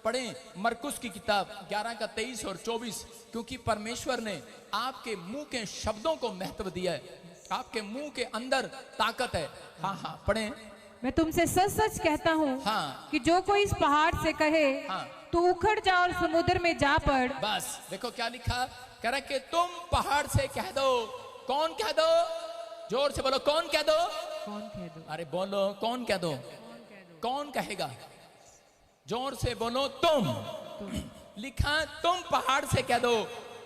पढ़ें मरकुस की किताब 11 का 23 और 24, क्योंकि परमेश्वर ने आपके मुंह के शब्दों को महत्व दिया है, आपके मुंह के अंदर ताकत है। हाँ हाँ पढ़ें। मैं तुमसे सच सच कहता हूँ हाँ। कि जो कोई इस पहाड़ से कहे हाँ। तू उखड़ जा और समुद्र में जा पड़। बस देखो क्या लिखा, कह रहा कि तुम पहाड़ से कह दो। कौन कह दो? जोर से बोलो, कौन कह दो? कौन कह दो? अरे बोलो, कौन कह दो? कौन कहेगा? जोर से बोलो, तुम। लिखा तुम पहाड़ से कह दो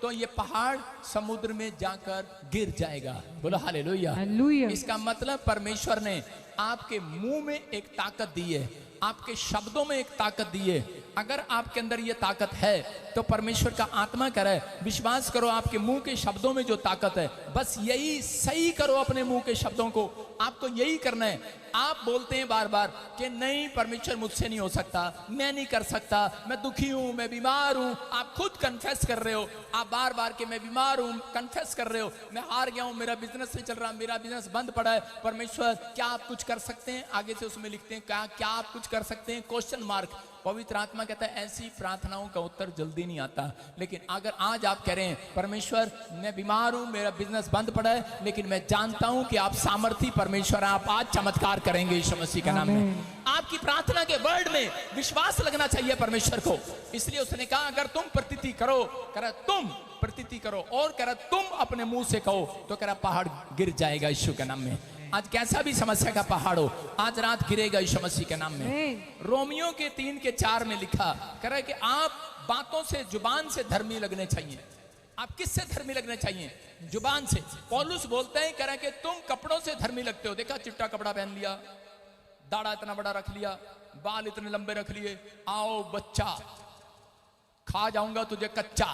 तो ये पहाड़ समुद्र में जाकर गिर जाएगा। बोलो हालेलुया। हालेलुया। इसका मतलब परमेश्वर ने आपके मुंह में एक ताकत दी है, आपके शब्दों में एक ताकत दी है। अगर आपके अंदर ये ताकत है तो परमेश्वर का आत्मा करे, विश्वास करो आपके मुंह के शब्दों में जो ताकत है, बस यही सही करो अपने मुंह के शब्दों को। आपको यही करना है। आप बोलते हैं बार बार कि नहीं परमेश्वर मुझसे नहीं हो सकता, मैं नहीं कर सकता, मैं दुखी हूं, मैं बीमार हूं। आप खुद कन्फेस कर रहे हो, आप बार बार कि मैं बीमार हूं, कन्फेस कर रहे हो, मैं हार गया हूं, मेरा बिजनेस नहीं चल रहा, मेरा बिजनेस बंद पड़ा है। परमेश्वर क्या आप कुछ कर सकते हैं? आगे से उसमें लिखते हैं क्या आप कुछ कर सकते हैं? Question mark. पवित्र आत्मा कहता है ऐसी प्रार्थनाओं का उत्तर जल्दी नहीं आता। लेकिन अगर आज आप कह रहे हैं परमेश्वर मैं बीमार हूं, मेरा बिजनेस बंद पड़ा है, लेकिन मैं जानता हूं कि आप सामर्थी परमेश्वर, आप आज चमत्कार करेंगे यीशु मसीह के नाम में। आपकी प्रार्थना के वर्ड में विश्वास लगना चाहिए परमेश्वर को। इसलिए उसने कहा अगर तुम प्रतीति करो, कह रहा तुम प्रतीति करो, और कह रहा तुम अपने मुंह से कहो, तो कह रहा पहाड़ गिर जाएगा यीशु के नाम में। आज कैसा भी समस्या का पहाड़ हो, आज रात गिरेगा यीशु मसीह के नाम में। रोमियो के 3 के 4 में लिखा, कह रहा है कि आप बातों से, जुबान से धर्मी लगने चाहिए। आप किससे धर्मी लगने चाहिए? जुबान से। पौलुस बोलते हैं, कह रहा है कि तुम कपड़ों से धर्मी लगते हो। देखा, चिट्टा कपड़ा पहन लिया, दाढ़ा इतना बड़ा रख लिया, बाल इतने लंबे रख लिए, आओ बच्चा खा जाऊंगा तुझे कच्चा।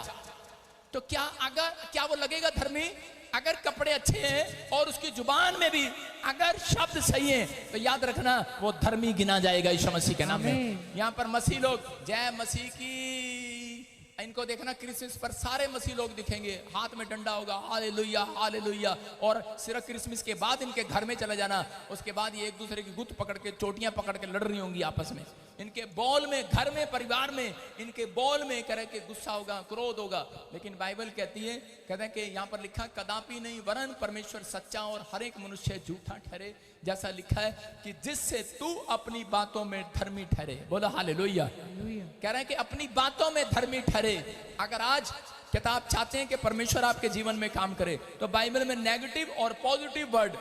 तो क्या वो लगेगा धर्मी? अगर कपड़े अच्छे हैं और उसकी जुबान में भी अगर शब्द सही है तो याद रखना वो धर्मी गिना जाएगा यीशु मसीह के नाम में। यहाँ पर मसीह लोग जय मसीह की, इनको देखना क्रिसमस पर सारे मसीह लोग दिखेंगे, हाथ में डंडा होगा, हालेलुया हालेलुया। और सिर्फ क्रिसमस के बाद इनके घर में चले जाना, उसके बाद ये एक दूसरे की गुत्त पकड़ के, चोटियां पकड़ के लड़ रही होंगी आपस में। इनके बॉल में, घर में, परिवार में, इनके बॉल में करे के गुस्सा होगा, क्रोध होगा। लेकिन बाइबल कहती है, कहते हैं कि यहाँ पर लिखा कदापि नहीं, वरन परमेश्वर सच्चा और हर एक मनुष्य झूठा ठहरे। जैसा लिखा है कि जिससे तू अपनी बातों में धर्मी ठहरे। बोलो हालेलुया। कह रहे हैं कि अपनी बातों में धर्मी ठहरे। अगर आज किताब चाहते हैं कि परमेश्वर आपके जीवन में काम करे, तो बाइबल में नेगेटिव और पॉजिटिव वर्ड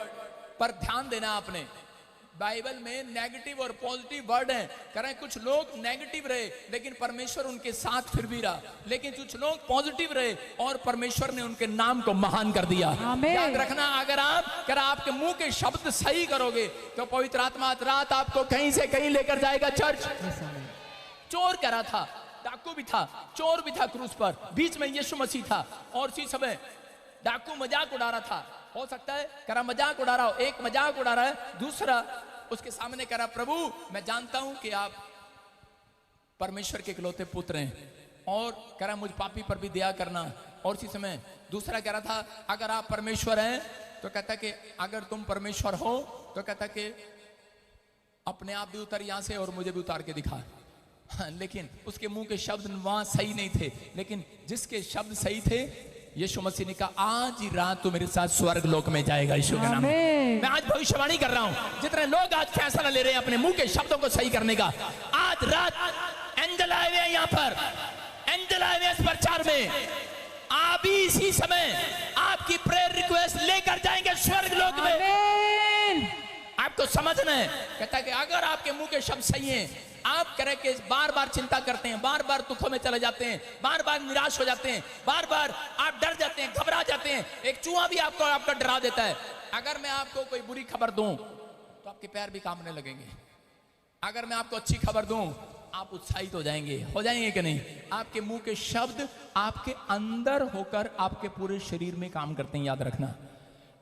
पर ध्यान देना आपने। बाइबल में नेगेटिव और पॉजिटिव वर्ड हैं। कह रहे हैं कुछ लोग नेगेटिव रहे लेकिन परमेश्वर उनके साथ फिर भी रहा, लेकिन कुछ लोग पॉजिटिव रहे और परमेश्वर ने उनके नाम को महान कर दिया। याद रखना, अगर आपके मुंह के शब्द सही करोगे तो पवित्र आत्मा रात आपको कहीं से कहीं लेकर जाएगा। चर्च चोर कह रहा था, डाकू भी था, चोर भी था क्रूस पर, बीच में यीशु मसीह था, और उसी समय डाकू मजाक उड़ा रहा था। हो सकता है कह रहा मजाक उड़ा रहा हो, एक मजाक उड़ा रहा है, दूसरा उसके सामने कह रहा प्रभु मैं जानता हूं कि आप परमेश्वर के इकलौते पुत्र हैं, और कह रहा मुझ पापी पर भी दया करना। और उसी समय दूसरा कह रहा था अगर आप परमेश्वर हैं, तो कहता कि अगर तुम परमेश्वर हो तो कहता कि अपने आप भी उतर यहां से और मुझे भी उतार के दिखा। लेकिन उसके मुंह के शब्द वहां सही नहीं थे, लेकिन जिसके शब्द सही थे यीशु मसीह ने कहा आज ही रात तू मेरे साथ स्वर्ग लोक में जाएगा यीशु के नाम में। मैं आज भविष्यवाणी कर रहा हूं, जितने लोग आज फैसला ले रहे हैं अपने मुंह के शब्दों को सही करने का, आज रात एंजल आए हुए हैं यहाँ पर, एंजल आए हुए हैं इस प्रचार में। आप ही इसी समय आपकी प्रेयर रिक्वेस्ट लेकर जाएंगे स्वर्ग लोक में। आपको समझना है, कहता है कि अगर आपके मुंह के शब्द सही हैं, आप करें कि बार बार चिंता करते हैं, बार बार दुखों में चले जाते हैं, बार बार निराश हो जाते हैं, बार बार आप डर जाते हैं, घबरा जाते हैं, एक चूहा भी आपका डरा देता है। अगर मैं आपको कोई बुरी खबर दूं तो आपके पैर भी कांपने लगेंगे। अगर मैं आपको अच्छी खबर दूं आप उत्साहित हो जाएंगे कि नहीं? आपके मुंह के शब्द आपके अंदर होकर आपके पूरे शरीर में काम करते हैं। याद रखना,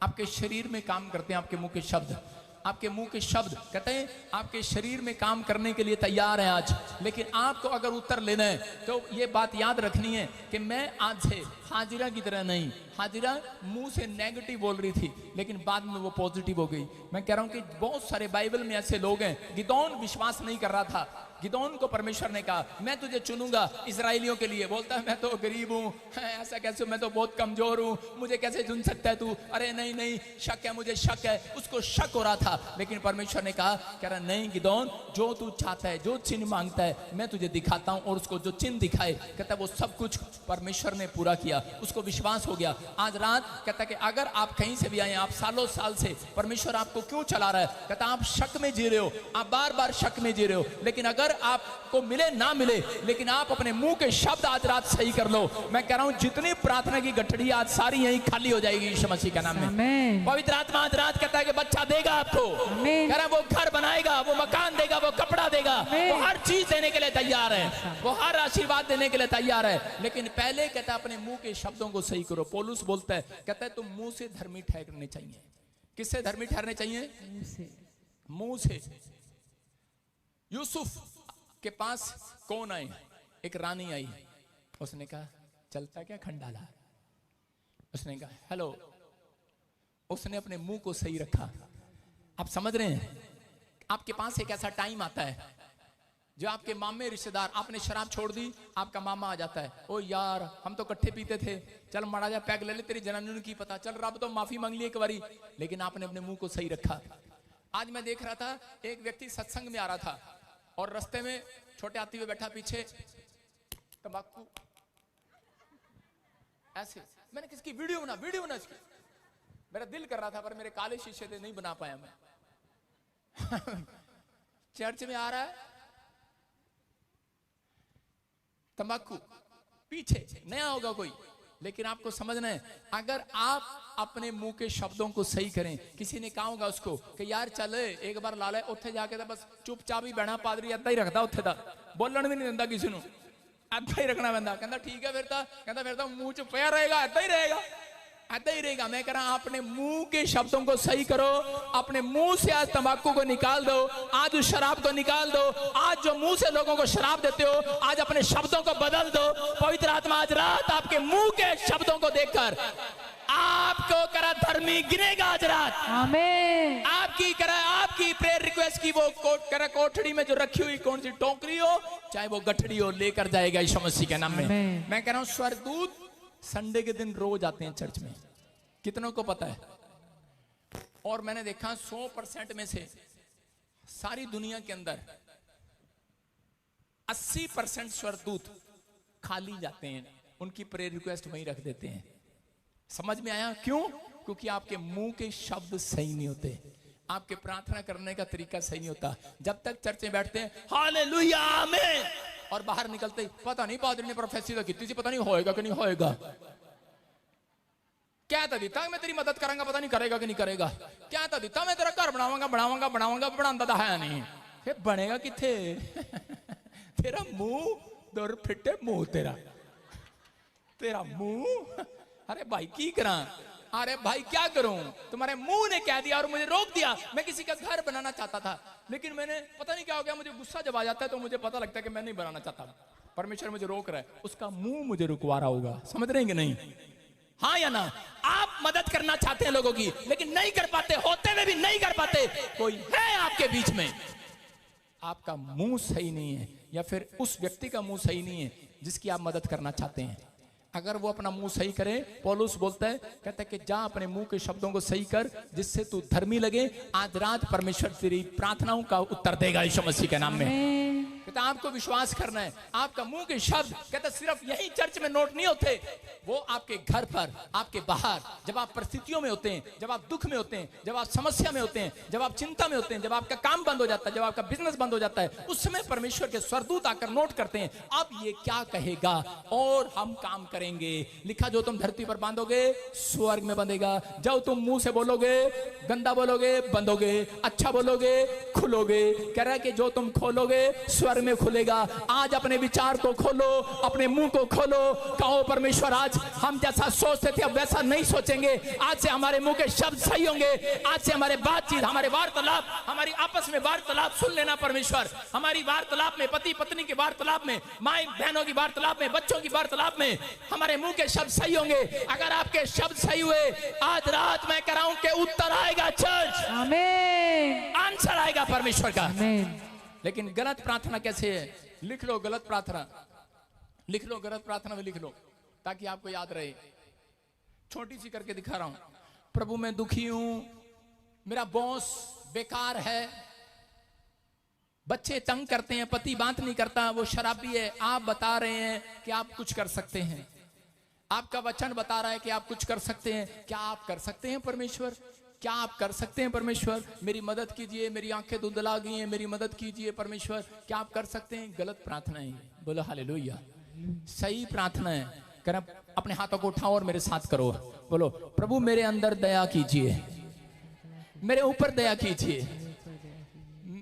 आपके शरीर में काम करते हैं आपके मुंह के शब्द। आपके मुंह के शब्द कहते हैं आपके शरीर में काम करने के लिए तैयार है आज। लेकिन आपको अगर उत्तर लेना है तो ये बात याद रखनी है कि मैं आज से हाजिरा की तरह नहीं, हाजिरा मुंह से नेगेटिव बोल रही थी लेकिन बाद में वो पॉजिटिव हो गई। मैं कह रहा हूं कि बहुत सारे बाइबल में ऐसे लोग हैं, गिदोन विश्वास नहीं कर रहा था, गिदोन को परमेश्वर ने कहा मैं तुझे चुनूंगा इजराइलियों के लिए। बोलता है मैं तो गरीब हूँ, ऐसा कैसे, मैं तो बहुत कमजोर हूँ, मुझे कैसे चुन सकता है तू? अरे नहीं नहीं, शक है, मुझे शक है। उसको शक हो रहा था, लेकिन परमेश्वर ने कहा, कह रहा नहीं गिदोन, जो तू चाहता है, जो चिन्ह मांगता है मैं तुझे दिखाता हूँ। और उसको जो चिन्ह दिखाए, कहता है वो सब कुछ परमेश्वर ने पूरा किया। उसको विश्वास हो गया। आज रात कहता है कि अगर आप कहीं से भी आए, आप सालों साल से परमेश्वर आपको क्यों चला रहा है, कहता आप शक में जी रहे हो, आप बार बार शक में जी रहे हो, लेकिन अगर आपको मिले ना मिले, लेकिन आप अपने मुंह के शब्द आज रात सही कर लो। मैं कह रहा हूं जितनी प्रार्थना की गठड़ी आज सारी यहीं खाली हो जाएगी यीशु मसीह के नाम में। आमीन। पवित्र आत्मा आज रात कहता है कि बच्चा देगा आपको, आमीन। कह रहा है वो घर बनाएगा, वो मकान देगा, वो कपड़ा देगा, आमीन। वो हर चीज देने के लिए तैयार है, वो हर आशीर्वाद देने के लिए तैयार है। लेकिन पहले कहता है अपने मुंह के शब्दों को सही करो। पौलुस बोलता है, कहता है तुम मुंह से धर्मी ठहरने चाहिए। किससे धर्मी ठहरने चाहिए? मुंह से। मुंह से। यूसुफ के पास कौन आए? एक रानी आई। उसने कहा चलता क्या खंडाला? उसने कहा हेलो। उसने अपने मुंह को सही रखा। आप समझ रहे हैं, आपके पास एक ऐसा टाइम आता है जो आपके मामे रिश्तेदार, आपने शराब छोड़ दी, आपका मामा आ जाता है, ओ यार हम तो इकट्ठे पीते थे, चल मड़ा जा पैग ले ले, तेरी जनानी की पता चल, रब तो माफी मांग ली एक बारी। लेकिन आपने अपने मुंह को सही रखा। आज मैं देख रहा था, एक व्यक्ति सत्संग में आ रहा था और रास्ते में छोटे हाथी में बैठा, पीछे तंबाकू ऐसे। मैंने किसकी वीडियो बना इसकी। मेरा दिल कर रहा था पर मेरे काले शीशे से नहीं बना पाया मैं। चर्च में आ रहा है तंबाकू, पीछे नया होगा कोई, लेकिन आपको समझना है, अगर आप अपने मुंह के शब्दों को सही करें। किसी ने कहा होगा उसको कि यार चल एक बार ला ले, उत्थे जाके तो बस चुपचाप ही बहना, पादरी ऐदा ही रखता उत्थे दा, बोलन भी नहीं दिंदा किसी ਨੂੰ, ऐदा ही रखना पैंदा। कहता ठीक है फिर तो मुंह च पिया रहेगा, ऐदा ही रहेगा। मैं कह रहा हूं अपने मुंह के शब्दों को सही करो। अपने मुंह से आज तंबाकू को निकाल दो, आज उस शराब को निकाल दो। आज जो मुंह से लोगों को शराब देते हो, आज अपने शब्दों को बदल दो। पवित्र आत्मा आज रात आपके मुंह के शब्दों को देखकर आपको करा धर्मी गिनेगा आज रात। आमीन। आपकी प्रेयर रिक्वेस्ट की वो कोठड़ी में जो रखी हुई कौन सी टोकरी हो, चाहे वो गठड़ी हो, लेकर जाएगा यीशु मसीह के नाम में। मैं कह रहा हूं स्वर्गदूत संडे के दिन रोज आते हैं चर्च में, कितनों को पता है? और मैंने देखा 100% में से सारी दुनिया के अंदर 80% स्वर्गदूत खाली जाते हैं, उनकी प्रेयर रिक्वेस्ट वहीं रख देते हैं। समझ में आया क्यों? क्योंकि आपके मुंह के शब्द सही नहीं होते, आपके प्रार्थना करने का तरीका सही नहीं होता। जब तक चर्च में बैठते हैं हालेलुया आमीन, और बाहर निकलते ही पता नहीं पादरी ने प्रोफेसी तो की थी, पता नहीं होएगा कि नहीं होएगा, क्या था दिता मैं तेरी मदद करूंगा, पता नहीं करेगा कि नहीं करेगा, क्या था दिता मैं तेरा घर बनाऊंगा, बनाता तो है नहीं, फिर बनेगा किथे? तेरा मुंह दूर फिटे मुंह, तेरा मुंह। अरे भाई की करा, अरे भाई क्या करूं, तुम्हारे मुंह ने कह दिया और मुझे रोक दिया। मैं किसी का घर बनाना चाहता था, लेकिन मैंने पता नहीं क्या हो गया, मुझे गुस्सा जब आ जाता है तो मुझे पता लगता है कि मैं नहीं बनाना चाहता, परमेश्वर मुझे रोक रहा है, उसका मुंह मुझे रुकवा रहा होगा। समझ रहे हैं कि नहीं? हाँ या ना? आप मदद करना चाहते हैं लोगों की, लेकिन नहीं कर पाते, होते हुए भी नहीं कर पाते। कोई है आपके बीच में, आपका मुंह सही नहीं है, या फिर उस व्यक्ति का मुंह सही नहीं है जिसकी आप मदद करना चाहते हैं। अगर वो अपना मुंह सही करे, पौलुस बोलता है, कहता है कि जा अपने मुंह के शब्दों को सही कर, जिससे तू धर्मी लगे। आज रात परमेश्वर तेरी प्रार्थनाओं का उत्तर देगा यीशु मसीह के नाम में। कहता आपको विश्वास करना है, आपका मुंह के शब्द, कहता सिर्फ यही चर्च में नोट नहीं होते, वो आपके घर पर, आपके बाहर, जब आप परिस्थितियों में होते हैं, जब आप दुख में होते हैं, जब आप समस्या में होते हैं, जब आप चिंता में होते हैं, जब आपका काम बंद हो जाता है, जब आपका बिजनेस बंद हो जाता है, उस समय परमेश्वर के स्वर्गदूत आकर नोट करते हैं, अब ये क्या कहेगा और हम काम करेंगे। लिखा जो तुम धरती पर बांधोगे स्वर्ग में बंधेगा, जो तुम मुंह से बोलोगे गंदा बोलोगे बंधोगे, अच्छा बोलोगे खुलोगे। कह रहा है कि जो तुम खोलोगे स्वर्ग में खुलेगा। आज अपने विचार को खोलो, अपने मुंह को खोलो, कहो परमेश्वर आज हम जैसा सोचते थे अब वैसा नहीं सोचेंगे। आज से हमारे मुंह के शब्द सही होंगे, आज से हमारे बातचीत, हमारे वार्तालाप, हमारी आपस में वार्तालाप सुन लेना परमेश्वर। हमारी वार्तालाप में, पति पत्नी की वार्तालाप में, माई बहनों की वार्तालाप में, बच्चों की वार्तालाप में हमारे मुंह के शब्द सही होंगे। अगर आपके शब्द सही हुए, आज रात मैं कह रहा हूं कि उत्तर आएगा चर्च, आमीन, आंसर आएगा परमेश्वर का। आमीन। लेकिन गलत प्रार्थना कैसे है? लिख लो गलत प्रार्थना, लिख लो गलत प्रार्थना में लिख लो ताकि आपको याद रहे। छोटी सी करके दिखा रहा हूं। प्रभु मैं दुखी हूं, मेरा बॉस बेकार है, बच्चे तंग करते हैं, पति बात नहीं करता, वो शराबी है। आप बता रहे हैं कि आप कुछ कर सकते हैं, आपका वचन बता रहा है कि आप कुछ कर सकते हैं। क्या आप कर सकते हैं परमेश्वर? क्या आप कर सकते हैं परमेश्वर? मेरी मदद कीजिए, मेरी आंखें धुंधला गई हैं, मेरी मदद कीजिए परमेश्वर। क्या आप कर सकते हैं? गलत प्रार्थना है। बोलो हालेलुया। सही प्रार्थना है। कर अपने हाथों को उठाओ और मेरे साथ करो। बोलो प्रभु मेरे अंदर दया कीजिए, मेरे ऊपर दया कीजिए,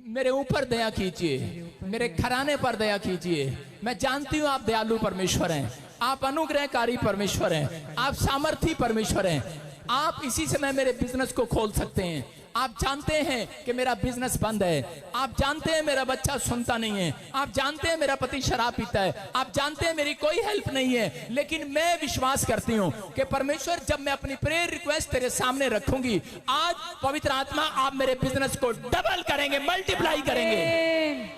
मेरे ऊपर दया कीजिए, मेरे घराने पर दया कीजिए। मैं जानती हूं आप दयालु परमेश्वर हैं, आप अनुग्रहकारी परमेश्वर हैं, आप सामर्थी परमेश्वर हैं। आप इसी समय मेरे बिजनेस को खोल सकते हैं। आप जानते हैं कि मेरा बिजनेस बंद है, आप जानते हैं मेरा बच्चा सुनता नहीं है, आप जानते हैं मेरा पति शराब पीता है, आप जानते हैं मेरी कोई हेल्प नहीं है, लेकिन मैं विश्वास करती हूं कि परमेश्वर जब मैं अपनी प्रेयर रिक्वेस्ट तेरे सामने रखूंगी, आज पवित्र आत्मा आप मेरे बिजनेस को डबल करेंगे, मल्टीप्लाई करेंगे,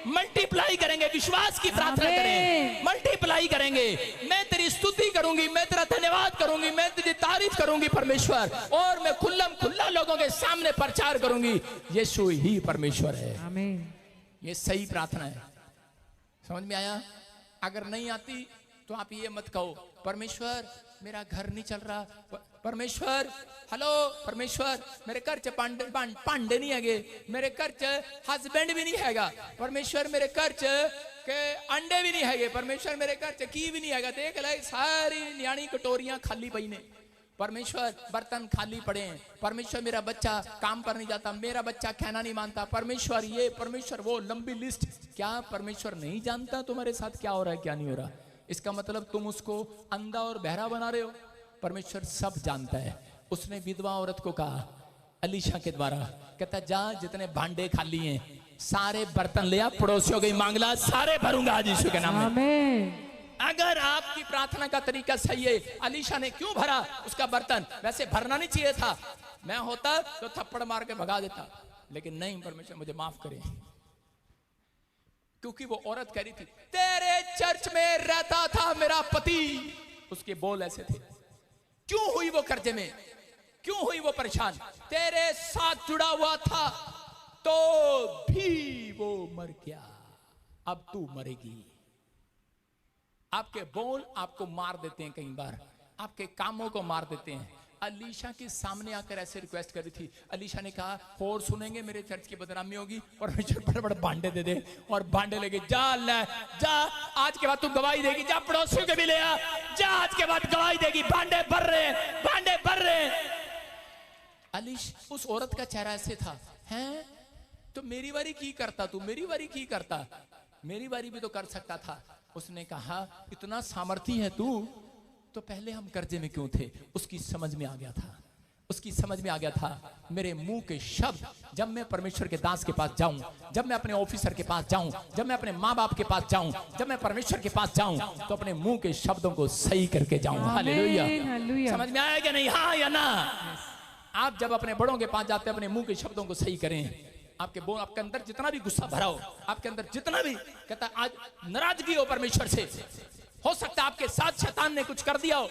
मल्टीप्लाई करेंगे। विश्वास की प्रार्थना करें, मल्टीप्लाई करेंगे। मैं तेरी स्तुति करूंगी, मैं तेरा धन्यवाद करूंगी, मैं तेरी तारीफ करूंगी परमेश्वर, और मैं खुल्लम खुल्ला लोगों के सामने प्रचार करूंगी यीशु ही परमेश्वर है। आमीन। ये सही प्रार्थना है। समझ में आया? अगर नहीं आती तो आप ये मत कहो परमेश्वर मेरा घर नहीं चल रहा, परमेश्वर हेलो परमेश्वर मेरे घर च पांडे नहीं है, मेरे घर च हस्बैंड भी नहीं हैगा, परमेश्वर मेरे घर च के अंडे भी नहीं है, परमेश्वर मेरे घर च की भी नहीं हैगा। देख ले सारी न्याणी कटोरियां खाली पई ने, परमेश्वर बर्तन खाली पड़े हैं, परमेश्वर मेरा बच्चा काम पर नहीं जाता, मेरा बच्चा कहना नहीं मानता, परमेश्वर ये परमेश्वर वो, लंबी लिस्ट। क्या परमेश्वर नहीं जानता तुम्हारे साथ क्या हो रहा है क्या नहीं हो रहा? इसका मतलब तुम उसको अंधा और बहरा बना रहे हो। परमेश्वर सब जानता है। उसने विधवा औरत को कहा अलीशा के द्वारा, कहता जा जितने भांडे खाली हैं सारे बर्तन ले आ, पड़ोसियों की मांग ला, सारे भरूंगा आज यीशु के नाम में। आमीन। अगर आपकी प्रार्थना का तरीका सही है, अलीशा ने क्यों भरा उसका बर्तन? वैसे भरना नहीं चाहिए था, मैं होता तो थप्पड़ मार के भगा देता, लेकिन नहीं, परमेश्वर मुझे माफ करे। क्योंकि वो औरत कह रही थी तेरे चर्च में रहता था मेरा पति, उसके बोल ऐसे थे। क्यों हुई वो कर्जे में? क्यों हुई वो परेशान? तेरे साथ जुड़ा हुआ था तो भी वो मर गया, अब तू मरेगी। आपके बोल आपको मार देते हैं, कई बार आपके कामों को मार देते हैं। अलीशा के सामने आकर ऐसे रिक्वेस्ट करी थी। अलीशा ने कहा और सुनेंगे मेरे चर्च की बदनामी होगी, और बड़े बड़े भांडे दे दे, और भांडे लेके जा ले जा, आज के बाद तू गवाही देगी, जा पड़ोसियों के भी ले आ, जा आज के बाद गवाही देगी, भांडे भर रहे, भांडे भर रहे। अलीश उस औरत का चेहरा ऐसे था, हैं तो मेरी बारी की करता, तू मेरी बारी की करता, मेरी बारी भी तो कर सकता था। उसने कहा इतना सामर्थी है तू, तो पहले हम कर्जे में क्यों थे? उसकी समझ में आ गया था, उसकी समझ में आ गया था मेरे मुंह के शब्द जब मैं परमेश्वर के दास के पास जाऊं, जब मैं अपने ऑफिसर के पास जाऊं, जब मैं अपने माँ बाप के पास जाऊं, जब मैं परमेश्वर के पास जाऊं, तो अपने मुंह के शब्दों को सही करके जाऊं। हालेलुया। हालेलुया। समझ में आया कि नहीं? हाँ या ना? आप जब अपने बड़ों के पास जाते हैं अपने मुंह के शब्दों को सही करें। आपके बोल, आपके अंदर जितना भी गुस्सा भरा हो, आपके अंदर जितना भी कहता आज नाराजगी हो परमेश्वर से, हो सकता है आपके साथ शैतान ने कुछ कर दिया हो,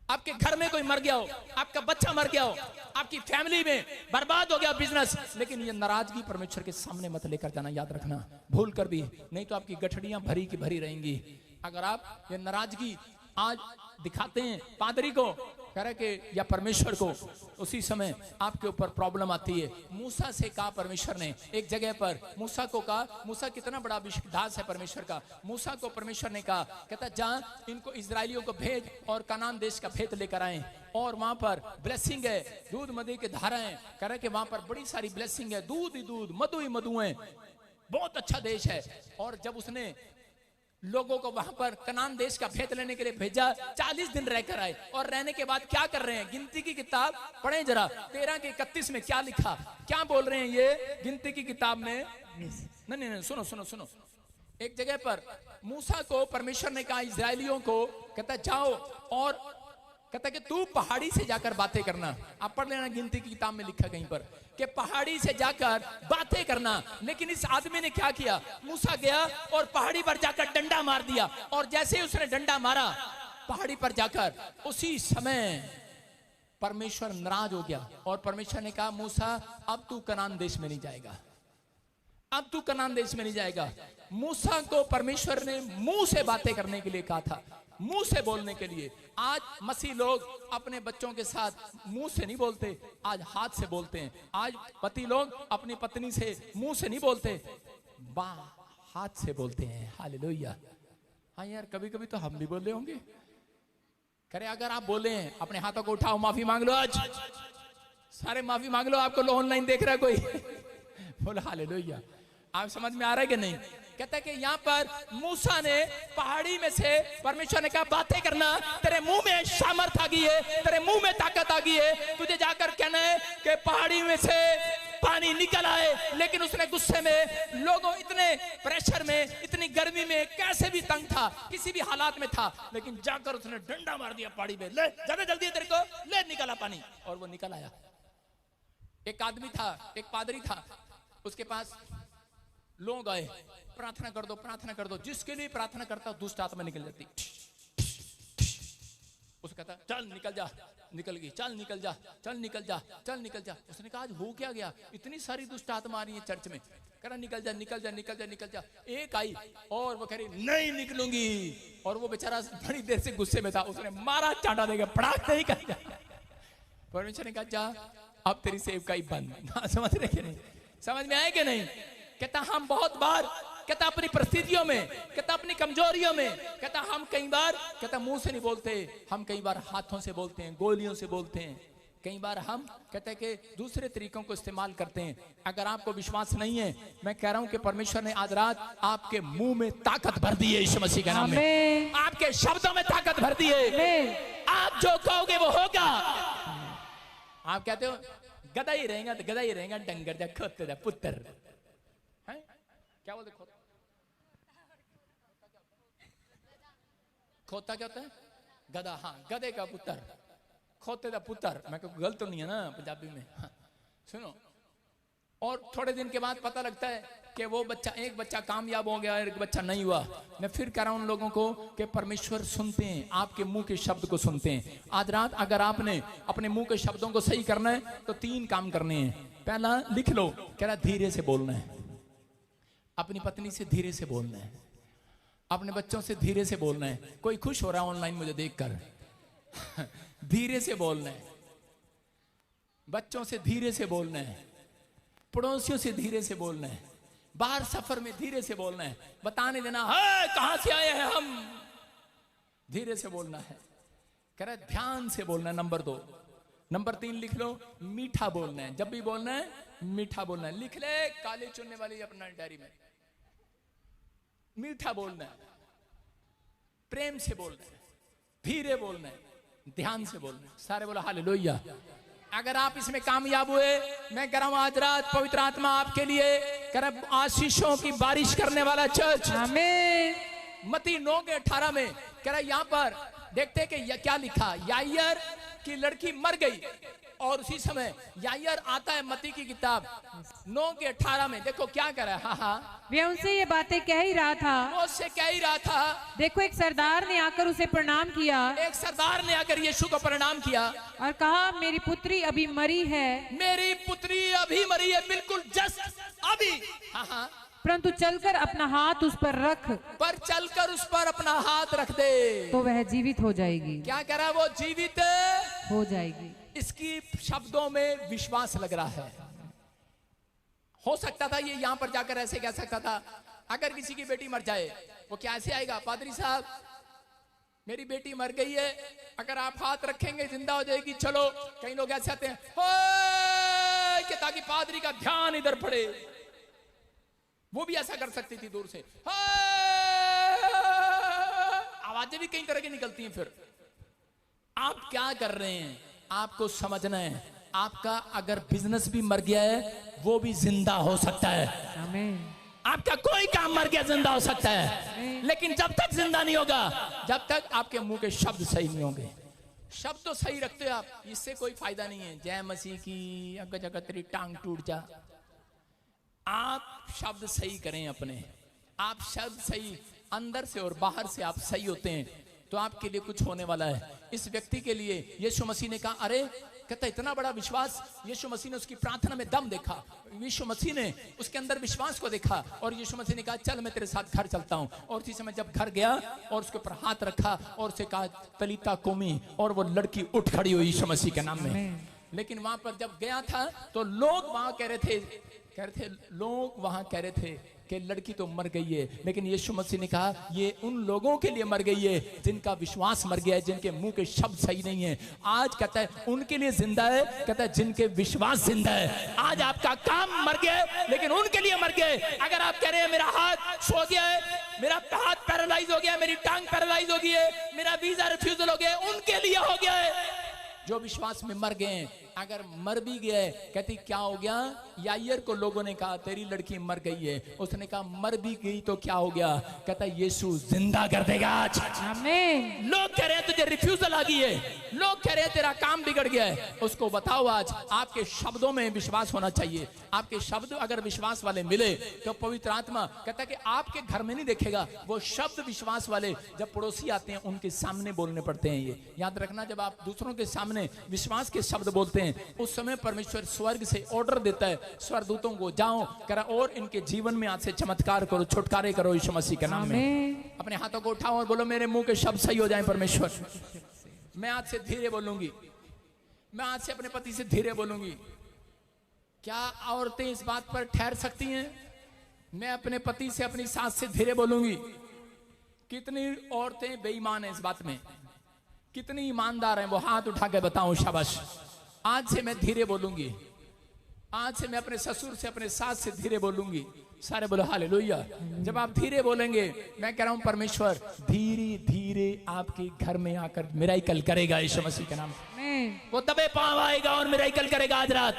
आपके घर में कोई मर गया हो, आपका बच्चा मर गया हो, आपकी फैमिली में बर्बाद हो गया बिजनेस, लेकिन ये नाराजगी परमेश्वर के सामने मत लेकर जाना, याद रखना भूल कर भी, नहीं तो आपकी गठड़ियां भरी की भरी रहेंगी। अगर आप ये नाराजगी आज दिखाते हैं पादरी को कह रहे कि या परमेश्वर को, उसी समय आपके ऊपर प्रॉब्लम आती है। मूसा से कहा परमेश्वर ने, एक जगह पर मूसा को कहा, मूसा कितना बड़ा विश्वास है परमेश्वर का, मूसा को परमेश्वर ने कहा, कहता जा इनको इजरायलियों को भेज और कनान देश का भेद लेकर आए, और वहां पर ब्लेसिंग है, दूध मधु की धाराएं, कह रहे कि वहां पर बड़ी सारी ब्लेसिंग है, दूध ही दूध, मधु ही मधु है, बहुत अच्छा देश है। और जब उसने लोगों को वहां पर कनान देश का भेद लेने के लिए भेजा, 40 दिन रहकर आए, और रहने के बाद क्या कर रहे हैं? गिनती की किताब पढ़ें जरा, 13 के 31 में क्या लिखा, क्या बोल रहे हैं ये गिनती की किताब में? नहीं, सुनो सुनो सुनो। एक जगह पर मूसा को परमेश्वर ने कहा इजरायलियों को, कहता जाओ और कहता कि तू पहाड़ी से जाकर बातें करना। आप पढ़ लेना, गिनती की किताब में लिखा कहीं पर कि पहाड़ी से जाकर बातें करना। लेकिन इस आदमी ने क्या किया, मूसा गया और पहाड़ी पर जाकर डंडा मार दिया, और जैसे ही उसने डंडा मारा पहाड़ी पर जाकर, उसी समय परमेश्वर नाराज हो गया और परमेश्वर ने कहा मूसा अब तू कनान देश में नहीं जाएगा, अब तू कनान देश में नहीं जाएगा। मूसा को परमेश्वर ने मुंह से बातें करने के लिए कहा था, मुंह से बोलने के लिए। आज मसीह लोग अपने बच्चों के साथ मुंह से नहीं बोलते, आज हाथ से बोलते हैं। आज पति लोग अपनी पत्नी से मुंह से नहीं बोलते, हाथ से बोलते हैं। हालेलुया। हाँ यार, कभी कभी तो हम भी बोले होंगे। करे अगर आप बोले हैं, अपने हाथों को उठाओ, माफी मांग लो, आज सारे माफी मांग लो। आपको ऑनलाइन देख रहा है कोई, बोलो हालेलुया। आप समझ में आ रहा है कि नहीं? कहता है कि यहाँ पर मूसा ने पहाड़ी में से, परमेश्वर ने कहा बातें करना, तेरे मुंह में सामर्थ आ गई है, तेरे मुंह में ताकत आ गई है, तुझे जाकर कहना है कि पहाड़ी में से पानी निकल आए। लेकिन उसने गुस्से में, लोगों इतने प्रेशर में, इतनी गर्मी में, कैसे भी तंग था, किसी भी हालात में था, लेकिन जाकर उसने डंडा मार दिया पहाड़ी में, ले ज्यादा जल्दी है तेरे को, ले निकला पानी, और वो निकल आया। एक आदमी था, एक पादरी था, उसके पास लोग आए, प्रार्थना कर दो, प्रार्थना कर दो। जिसके लिए प्रार्थना करता दुष्ट आत्मा निकल जाती। उसने कहता चल निकल जा, निकल गई, चल निकल जा, चल निकल जा, चल निकल जा। उसने कहा आज हो क्या गया, इतनी सारी दुष्ट आत्मा आ रही है चर्च में। कह रहा निकल जा, निकल जा, निकल जा, निकल जा। एक आई और वो कह रही नहीं निकलूंगी, और वो बेचारा बड़ी देर से गुस्से में था, उसने मारा चाटा देगा, पड़ाक नहीं कर जा। परमेश्वर ने कहा जा अब तेरी सेवकाई बंद। समझ रहे कि नहीं? समझ में आए कि नहीं? कहता हम बहुत बार, कहता अपनी परिस्थितियों में, कहता अपनी कमजोरियों में, कहता हम कई बार, कहता मुंह से नहीं बोलते, हम कई बार हाथों से बोलते हैं, गोलियों से बोलते हैं, कई बार हम कहते हैं कि दूसरे तरीकों को इस्तेमाल करते हैं। अगर आपको विश्वास नहीं है, मैं कह रहा हूं कि परमेश्वर ने आज रात आपके मुंह में ताकत भर दी है, यीशु मसीह के नाम में। आपके शब्दों में ताकत भर दी है। आप जो कहोगे वो होगा। आप कहते हो गधा ही रहेगा, तो गधा ही रहेगा, डंगर जा खोते जा पुत्र है, क्या बोलते? खोता क्या होता है? गधा। हाँ, गधे का पुत्र, खोते का पुत्र। मैं कहूँ गलत तो नहीं है ना पंजाबी में? हाँ। सुनो, और थोड़े दिन के बाद पता लगता है कि वो बच्चा, एक बच्चा कामयाब हो गया, एक बच्चा नहीं हुआ। मैं फिर कह रहा हूं उन लोगों को कि परमेश्वर सुनते हैं, आपके मुंह के शब्द को सुनते हैं। आज रात अगर आपने अपने मुंह के शब्दों को सही करना है तो 3 काम करने हैं। पहला लिख लो, कह रहा धीरे से बोलना है, अपनी पत्नी से धीरे से बोलना है, अपने बच्चों से धीरे से बोलना है। कोई खुश हो रहा है ऑनलाइन मुझे देखकर। धीरे से बोलना है, बच्चों से धीरे से बोलना है, पड़ोसियों से धीरे से बोलना है, बाहर सफर में धीरे से बोलना है, बताने देना है कहां से आए हैं हम, धीरे से बोलना है। कह रहा ध्यान से बोलना है, नंबर 2। नंबर 3 लिख लो, मीठा बोलना है। जब भी बोलना है मीठा बोलना है। लिख ले काले चुनने वाली अपना डायरी में, मीठा बोलना है, प्रेम से बोलना है, धीरे बोलना है, ध्यान से बोलना है। सारे बोलो हालेलुया। अगर आप इसमें कामयाब हुए, मैं कह रहा हूं आज रात पवित्र आत्मा आपके लिए कह रहा आशीषों की बारिश करने वाला चर्च। आमीन। मत्ती 9:18 में कह रहा यहाँ पर देखते कि क्या लिखा, यायर की लड़की मर गई, और उसी समय यायर आता है मत्ती की किताब 9:18 में। देखो क्या कर रहा है। हाँ हाँ, वे उनसे ये बातें कह ही रहा था, वो उससे कह ही रहा था। देखो एक सरदार ने आकर उसे प्रणाम किया, एक सरदार ने आकर यीशु को प्रणाम किया और कहा मेरी पुत्री अभी मरी है, मेरी पुत्री अभी मरी है, बिल्कुल जस्ट अभी। हाँ हाँ, परंतु चलकर अपना हाथ उस पर रख, पर चलकर उस पर अपना हाथ रख दे तो वह जीवित हो जाएगी। क्या कह रहा है? वो जीवित हो जाएगी। इसकी शब्दों में विश्वास लग रहा है। हो सकता था ये यहां पर जाकर ऐसे कह सकता था, अगर किसी की बेटी मर जाए वो क्या ऐसे आएगा, पादरी साहब मेरी बेटी मर गई है, अगर आप हाथ रखेंगे जिंदा हो जाएगी, चलो। कई लोग ऐसे आते हैं कि ताकि पादरी का ध्यान इधर पड़े। वो भी ऐसा कर सकती थी दूर से, आवाजें भी कई तरह की निकलती हैं। फिर आप क्या कर रहे हैं आपको समझना है। आपका अगर बिजनेस भी मर गया है वो भी जिंदा हो सकता है। आमीन। आपका कोई काम मर गया जिंदा हो सकता है, लेकिन जब तक जिंदा नहीं होगा, जब तक आपके मुंह के शब्द सही नहीं होंगे। शब्द तो सही रखते हो आप, इससे कोई फायदा नहीं है। जय मसीह की, अगर जगह तेरी टांग टूट जा। आप शब्द सही करें अपने, आप शब्द सही अंदर से और बाहर से आप सही होते हैं तो आपके लिए कुछ होने वाला है। इस व्यक्ति के लिए यीशु मसीह ने कहा, अरे कहता इतना बड़ा विश्वास। यीशु मसीह ने उसकी प्रार्थना में दम देखा, यीशु मसीह ने उसके अंदर विश्वास को देखा और यीशु मसीह ने कहा चल मैं तेरे साथ घर चलता हूं। और उसी समय जब घर गया और उसके ऊपर हाथ रखा और उसे कहा तलीता कुमी, और वो लड़की उठ खड़ी हुई यीशु मसीह के नाम में। लेकिन वहां पर जब गया था तो लोग वहां कह रहे थे कि लड़की तो मर गई है, लेकिन यीशु मसीह ने कहा ये उन लोगों के लिए मर गई है जिनका विश्वास मर गया है, जिनके मुंह के शब्द सही नहीं है। आज कहता है उनके लिए जिंदा है, कहता है जिनके विश्वास जिंदा है। आज आपका काम मर गया है लेकिन उनके लिए मर गया है। अगर आप कह रहे हैं मेरा हाथ सो गया है, मेरा हाथ पैरालाइज हो गया है, मेरी टांग पैरालाइज हो गई है, मेरा वीजा रिफ्यूजल हो गया है, उनके लिए हो गया है जो विश्वास में मर गए हैं। अगर मर भी गए, कहती क्या हो गया? याईर को लोगों ने कहा तेरी लड़की मर गई है, उसने कहा मर भी गई तो क्या हो गया? कहता यीशु जिंदा कर देगा आज। आमीन। लोग कह रहे हैं तुझे रिफ्यूजल आ गई है, लोग कह रहे हैं तेरा काम बिगड़ गया है, उसको बताओ आज आपके शब्दों में विश्वास होना चाहिए। आपके शब्द अगर विश्वास वाले मिले तो पवित्र आत्मा कहता है कि आपके घर में नहीं देखेगा, वो शब्द विश्वास वाले जब पड़ोसी आते हैं उनके सामने बोलने पड़ते हैं। ये याद रखना, जब आप दूसरों के सामने विश्वास के शब्द बोलते हैं उस समय परमेश्वर स्वर्ग से ऑर्डर देता है स्वर्गदूतों को, जाओ करा और इनके जीवन में आज से चमत्कार करो, छुटकारे करो यीशु मसीह के नाम में। अपने हाथों को उठाओ और बोलो मेरे मुंह के शब्द सही हो जाएं परमेश्वर। मैं आज से धीरे बोलूंगी, मैं आज से अपने पति से धीरे बोलूंगी। क्या औरतें इस बात पर ठहर सकती हैं? मैं अपने पति से अपनी सास से धीरे बोलूंगी। कितनी औरतें बेईमान हैं इस बात में, कितनी ईमानदार हैं वो हाथ उठा के बताऊं शाबाश। आज से मैं धीरे बोलूंगी, आज से मैं अपने ससुर से अपने सास से धीरे बोलूंगी। सारे बोलो हालेलुया। जब आप धीरे बोलेंगे, मैं कह रहा हूं परमेश्वर धीरे धीरे आपके घर में आकर मिराकल करेगा यीशु मसीह के नाम से। वो दबे पांव आएगा और मिराकल करेगा आज रात।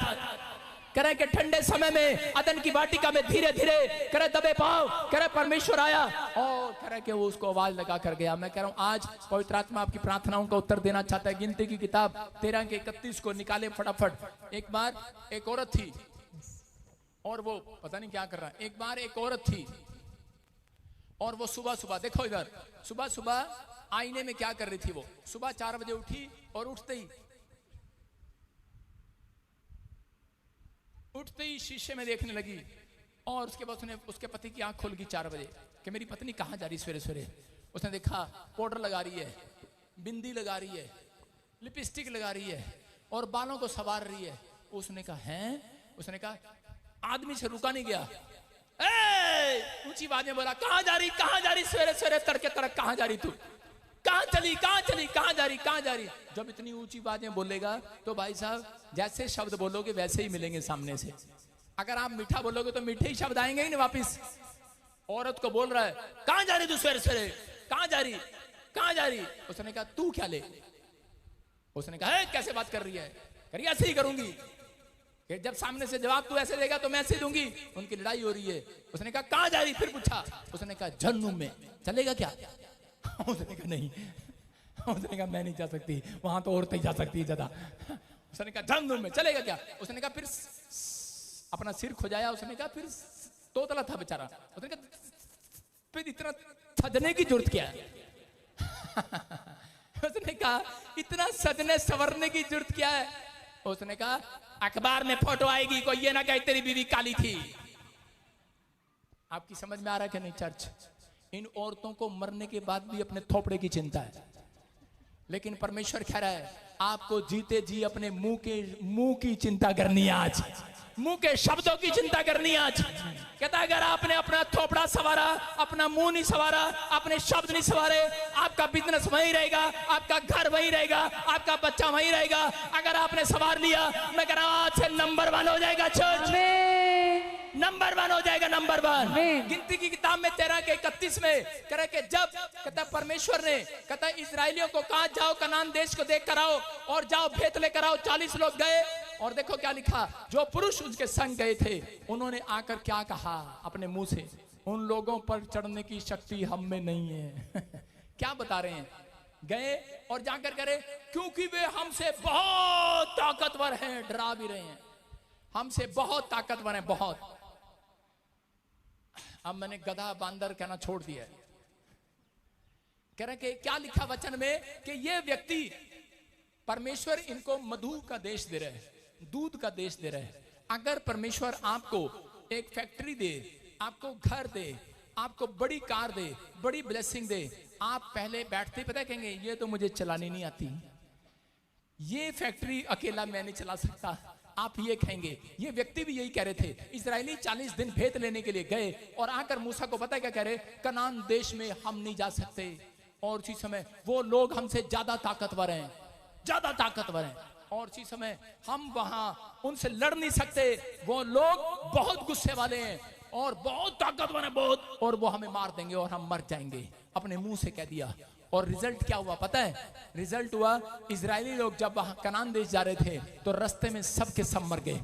करे कि ठंडे समय में अदन की वाटिका में धीरे धीरे करे दबे पांव, करे परमेश्वर आया और करे कि वो उसको आवाज लगा कर गया। मैं कह रहा हूं आज पवित्र आत्मा आपकी प्रार्थनाओं का उत्तर देना चाहता है। गिनती की किताब 13 के 31 को निकाले फटाफट। एक बार एक औरत थी और वो पता नहीं क्या कर रहा है। एक बार एक औरत थी और वो सुबह सुबह, देखो इधर, सुबह सुबह आईने में क्या कर रही थी? वो सुबह 4 बजे उठी और उठते ही शीशे में देखने लगी और उसके बाद उसके पति की आंख खुल गई 4 बजे कि मेरी पत्नी कहाँ जा रही सवेरे सवेरे। उसने देखा पाउडर लगा रही है, बिंदी लगा रही है, लिपस्टिक लगा रही है और बालों को संवार रही है। उसने कहा हैं? उसने कहा आदमी से रुका नहीं गया, ऊंची आवाज में बोला कहाँ जा रही सवेरे सवेरे तड़के तड़क, कहाँ जा रही तू? कहाँ चली कहाँ जा रही? जब इतनी ऊंची बातें बोलेगा तो भाई साहब जैसे शब्द बोलोगे वैसे ही मिलेंगे सामने से। अगर आप मीठा बोलोगे तो मीठे ही शब्द आएंगे ही ना वापिस। औरत को बोल रहा है कहाँ जा रही तू सवेरे सवेरे, कहाँ जा रही? उसने कहा तू क्या ले? उसने कहा कैसे बात कर रही है? करिए ऐसे ही करूंगी। कि जब सामने से जवाब तू ऐसे देगा तो मैं ऐसे दूंगी। उनकी लड़ाई हो रही है। उसने कहा कहाँ जा रही? फिर पूछा। उसने कहा जहन्नुम में, चलेगा क्या? उसने कहा नहीं। उसने कहा मैं नहीं जा सकती, वहां तो औरतें जा सकती है ज्यादा। उसने कहा जहन्नुम में, चलेगा क्या? उसने कहा फिर अपना सिर खुजाया। उसने कहा फिर तोतला था बेचारा। उसने कहा फिर इतना सजने की जरूरत क्या है? उसने कहा इतना सजने संवरने की जरूरत क्या है? उसने कहा अखबार में फोटो आएगी, कोई ये ना कहे तेरी बीवी काली थी। आपकी समझ में आ रहा है कि नहीं चर्च? इन औरतों को मरने के बाद भी अपने थोपड़े की चिंता है, लेकिन परमेश्वर कह रहा है आपको जीते जी अपने मुंह की चिंता करनी है आज, मुंह के शब्दों की चिंता करनी है आज। कहता अगर आपने अपना थोपड़ा सवारा, अपना मुंह नहीं सवारा, अपने शब्द नहीं सवारे, आपका बिजनेस वहीं रहेगा, आपका घर वहीं रहेगा, आपका बच्चा वहीं रहेगा। अगर आपने सवार लिया, मैं कह रहा हूं आज से नंबर 1 हो जाएगा चर्च, नंबर 1 हो जाएगा, नंबर 1। गिनती की किताब में 13 के 31 में करे कि जब कहता परमेश्वर ने कहता इजराइलियों को कहा जाओ कनान देश को देख कर आओ और जाओ भेंट लेकर आओ। 40 लोग गए और देखो क्या लिखा, जो पुरुष उसके संग गए थे उन्होंने आकर क्या कहा अपने मुंह से, उन लोगों पर चढ़ने की शक्ति हम में नहीं है। क्या बता रहे हैं? गए और जाकर करे, क्योंकि वे हमसे बहुत ताकतवर हैं, डरा भी रहे हैं, हमसे बहुत ताकतवर हैं, बहुत। अब मैंने गधा बांदर कहना छोड़ दिया है। कह रहे कि क्या लिखा वचन में कि ये व्यक्ति, परमेश्वर इनको मधु का देश दे रहे हैं, दूध का देश दे रहे हैं। अगर परमेश्वर आपको एक फैक्ट्री दे, आपको घर दे, आपको बड़ी कार दे, बड़ी ब्लेसिंग दे, आप पहले बैठते पता है कहेंगे ये तो मुझे चलानी नहीं आती, ये फैक्ट्री अकेला मैं नहीं चला सकता, आप ये कहेंगे। ये व्यक्ति भी यही कह रहे थे। इजरायली 40 दिन भेंट लेने के लिए गए और आकर मूसा को पता है क्या कह रहे, कनान देश में हम नहीं जा सकते, और उसी समय वो लोग हमसे ज्यादा ताकतवर हैं, ज्यादा ताकतवर हैं, और उसी समय हम वहां उनसे लड़ नहीं सकते, वो लोग बहुत गुस्से वाले हैं और बहुत ताकतवर हैं, बहुत, और वो हमें मार देंगे और हम मर जाएंगे। अपने मुंह से कह दिया। और रिजल्ट क्या हुआ पता है? रिजल्ट हुआ, इजरायली लोग जब वहां कनान देश जा रहे थे तो रास्ते में सबके सब मर गए,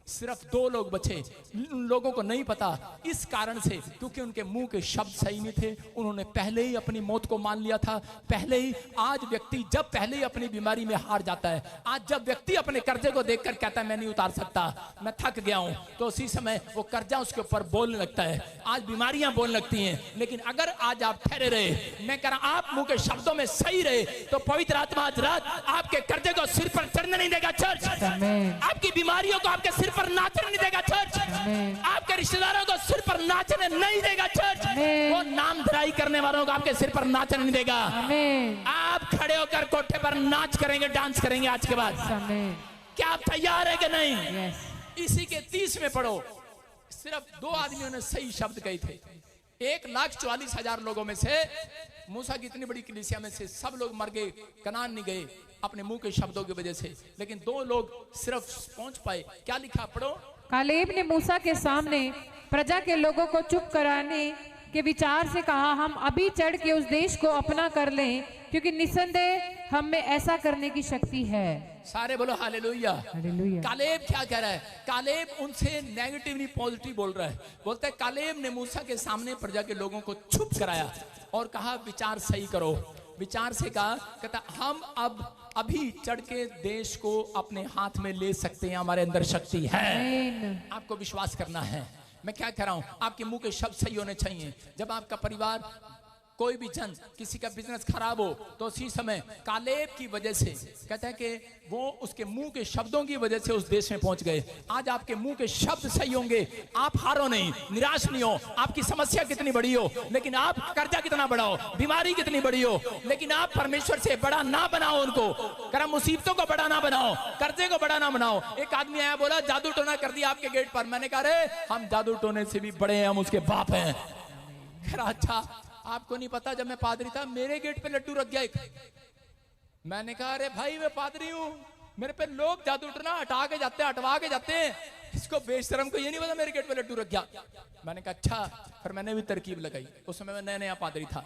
सिर्फ 2 लोग बचे। उन लोगों को नहीं पता, इस कारण से क्योंकि उनके मुंह के शब्द सही नहीं थे, उन्होंने पहले ही अपनी मौत को मान लिया था। पहले ही, आज व्यक्ति जब पहले ही अपनी बीमारी में हार जाता है, आज जब व्यक्ति अपने कर्जे को देखकर कहता है मैं नहीं उतार सकता, मैं थक गया हूं, तो उसी समय वो कर्जा उसके ऊपर बोलने लगता है। आज बीमारियां बोलने लगती हैं। लेकिन अगर आज आप ठहरे रहे, मैं कह रहा आप मुंह के शब्दों में सही रहे, तो पवित्र आत्मा आज रात आपके कर्जे को सिर पर चढ़ने नहीं देगा चर्च, आपकी बीमारियों को आपके सिर पर नाचने नहीं देगा चर्च, आपके रिश्तेदारों को सिर पर नाचने नहीं देगा चर्च, वो नाम धराई करने वालों को आपके सिर पर नाचने नहीं देगा। आप खड़े होकर कोठे पर नाच करेंगे, डांस करेंगे आज के बाद। क्या आप तैयार है कि नहीं? इसी के 30 में पढ़ो, सिर्फ 2 आदमियों ने सही शब्द कहे थे। 1,44,000 लोगों में से, मूसा की इतनी बड़ी कलीसिया में से सब लोग मर गए, कनान नहीं गए अपने मुंह के शब्दों की वजह से, लेकिन 2 लोग सिर्फ पहुंच पाए। क्या लिखा पढ़ो? कालेब ने मूसा के सामने प्रजा के लोगों को चुप कराने के विचार से कहा, हम अभी चढ़ के उस देश को अपना कर लें, क्योंकि निसंदेह हम में ऐसा करने की शक्ति है। सारे बोलो हालेलुया। हालेलुया। कालेब क्या कह रहा है? कालेब उनसे नेगेटिव नहीं पॉजिटिव बोल रहा है। बोलता है कालेब ने मूसा के सामने प्रजा के लोगों को चुप कराया और कहा विचार सही करो। विचार से कहा, कहता हम अब अभी चढ़ के देश को अपने हाथ में ले सकते हैं, हमारे अंदर शक्ति है। आपको विश्वास करना है। मैं क्या कह रहा हूं, आपके मुंह के शब्द सही होने चाहिए। जब आपका परिवार, कोई भी जन, किसी का बिजनेस खराब हो, तो उसी समय कालेब की वजह से, कहता है कि वो उसके मुंह के शब्दों की वजह से उस देश में पहुंच गए। आज आपके मुंह के शब्द सही होंगे, आप हारो नहीं, निराश नहीं हो। आपकी समस्या कितनी बड़ी हो, लेकिन आप कर्जा कितना बड़ा हो, बीमारी कितनी बड़ी हो, लेकिन आप परमेश्वर से बड़ा ना बनाओ उनको। कर मुसीबतों को बड़ा ना बनाओ, कर्जे को बड़ा ना बनाओ। एक आदमी आया, बोला जादू टोना कर दिया आपके गेट पर। मैंने कहा रे हम जादू टोने से भी बड़े हैं, हम उसके बाप हैं। कह रहा अच्छा आपको नहीं पता, जब मैं पादरी था मेरे गेट पे लड्डू रख गया एक। मैंने कहा अरे भाई मैं पादरी हूं, मेरे पे लोग जादू टोना हटा के जाते हैं, हटवा के जाते हैं, इसको बेशरम को ये नहीं पता मेरे गेट पे लड्डू रख गया। मैंने कहा अच्छा। फिर मैंने भी तरकीब लगाई, उस समय मैं नया नया पादरी था।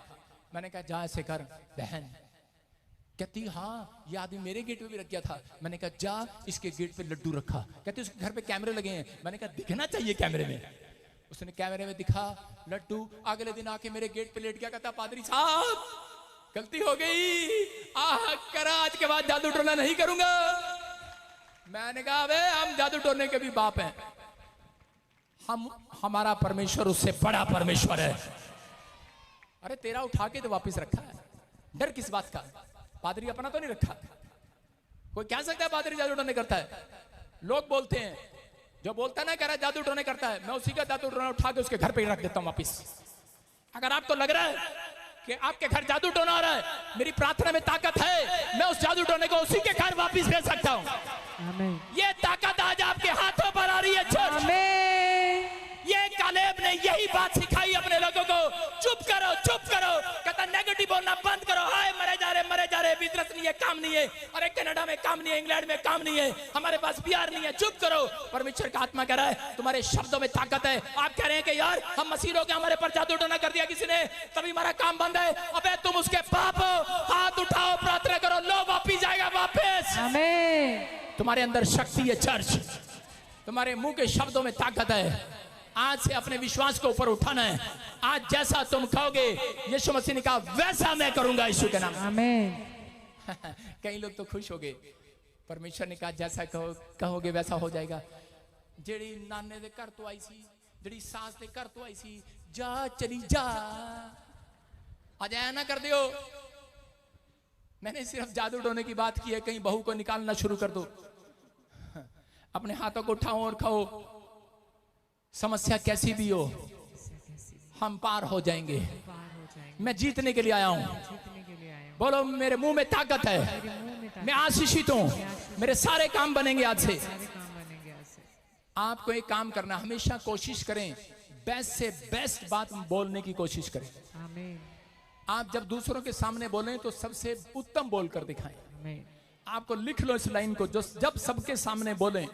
मैंने कहा जा ऐसे कर बहन। कहती हाँ ये आदमी मेरे गेट पे भी रख गया था। मैंने कहा जा इसके गेट पे लड्डू रखा। कहती उसके घर पे कैमरे लगे हैं। मैंने कहा दिखना चाहिए कैमरे में। उसने कैमरे में दिखा लड्डू। अगले दिन आके मेरे गेट पे लेट गया, कहता पादरी साहब गलती हो गई, करा आज के बाद जादू टोना नहीं करूंगा। मैंने कहा अबे हम जादू टोने के भी बाप हैं, हमारा परमेश्वर उससे बड़ा परमेश्वर है। अरे तेरा उठा के तो वापस रखा है, डर किस बात का? पादरी अपना तो नहीं रखा। कोई कह सकता है पादरी जादू टोने करता है? लोग बोलते हैं, जो बोलता है ना कह रहा है जादू टोने करता है, मैं उसी का जादू टोना उठा के उसके घर पे ही रख देता हूं वापिस। अगर आपको लग रहा है कि आपके घर जादू टोना हो रहा है, मेरी प्रार्थना में ताकत है, मैं उस जादू टोने को उसी के घर वापिस भेज सकता हूं। ये ताकत आज आपके हाथों पर आ रही है चर्च। ये कालेब ने यही बात सिखाई अपने लोगों को, चुप करो चुप करो। कहता नेगेटिव बोलना बंद करो। हाय मरे जा रहे, बिजनेस नहीं है, काम नहीं है, अरे कनाडा में काम नहीं है, इंग्लैंड में काम नहीं है, हमारे पास बिहार नहीं है, चुप करो। परमेश्वर का आत्मा कह रहा है तुम्हारे शब्दों में ताकत है। आप कह रहे हैं कि यार हम मसीह हो गए, हमारे पर जादू टोना कर दिया किसी ने, तभी हमारा काम बंद है। अबे तुम उसके पाप हो, हाथ उठाओ, प्रार्थना करो, लो वापिस जाएगा वापिस। तुम्हारे अंदर शक्ति है चर्च, तुम्हारे मुंह के शब्दों में ताकत है। आज से अपने विश्वास को ऊपर उठाना है। आज जैसा तुम कहोगे, यीशु मसीह ने कहा वैसा मैं करूंगा यीशु के नाम। आमीन। कई लोग तो खुश हो गए। परमेश्वर ने कहा जैसा कहोगे वैसा हो जाएगा। जेड़ी नाने दे घर तो आई सी, जेड़ी सास दे घर तो आई सी, जा चली जा, आज ऐ ना कर दियो। मैंने सिर्फ जादू टोने की बात की है, कहीं बहू को निकालना शुरू कर दो। अपने हाथों को उठाओ और खाओ। समस्या कैसी भी हो, हम पार हो जाएंगे। मैं जीतने के लिए आया हूं। बोलो मेरे मुंह में ताकत है, मैं आशीषित हूं, मेरे सारे काम बनेंगे आज से। आपको एक काम करना, हमेशा कोशिश करें बेस्ट से बेस्ट बात बोलने की कोशिश करें। आमीन। आप जब दूसरों के सामने बोलें तो सबसे उत्तम बोलकर दिखाएं। आमीन। आपको लिख लो इस लाइन को, जो जब सबके सामने बोलें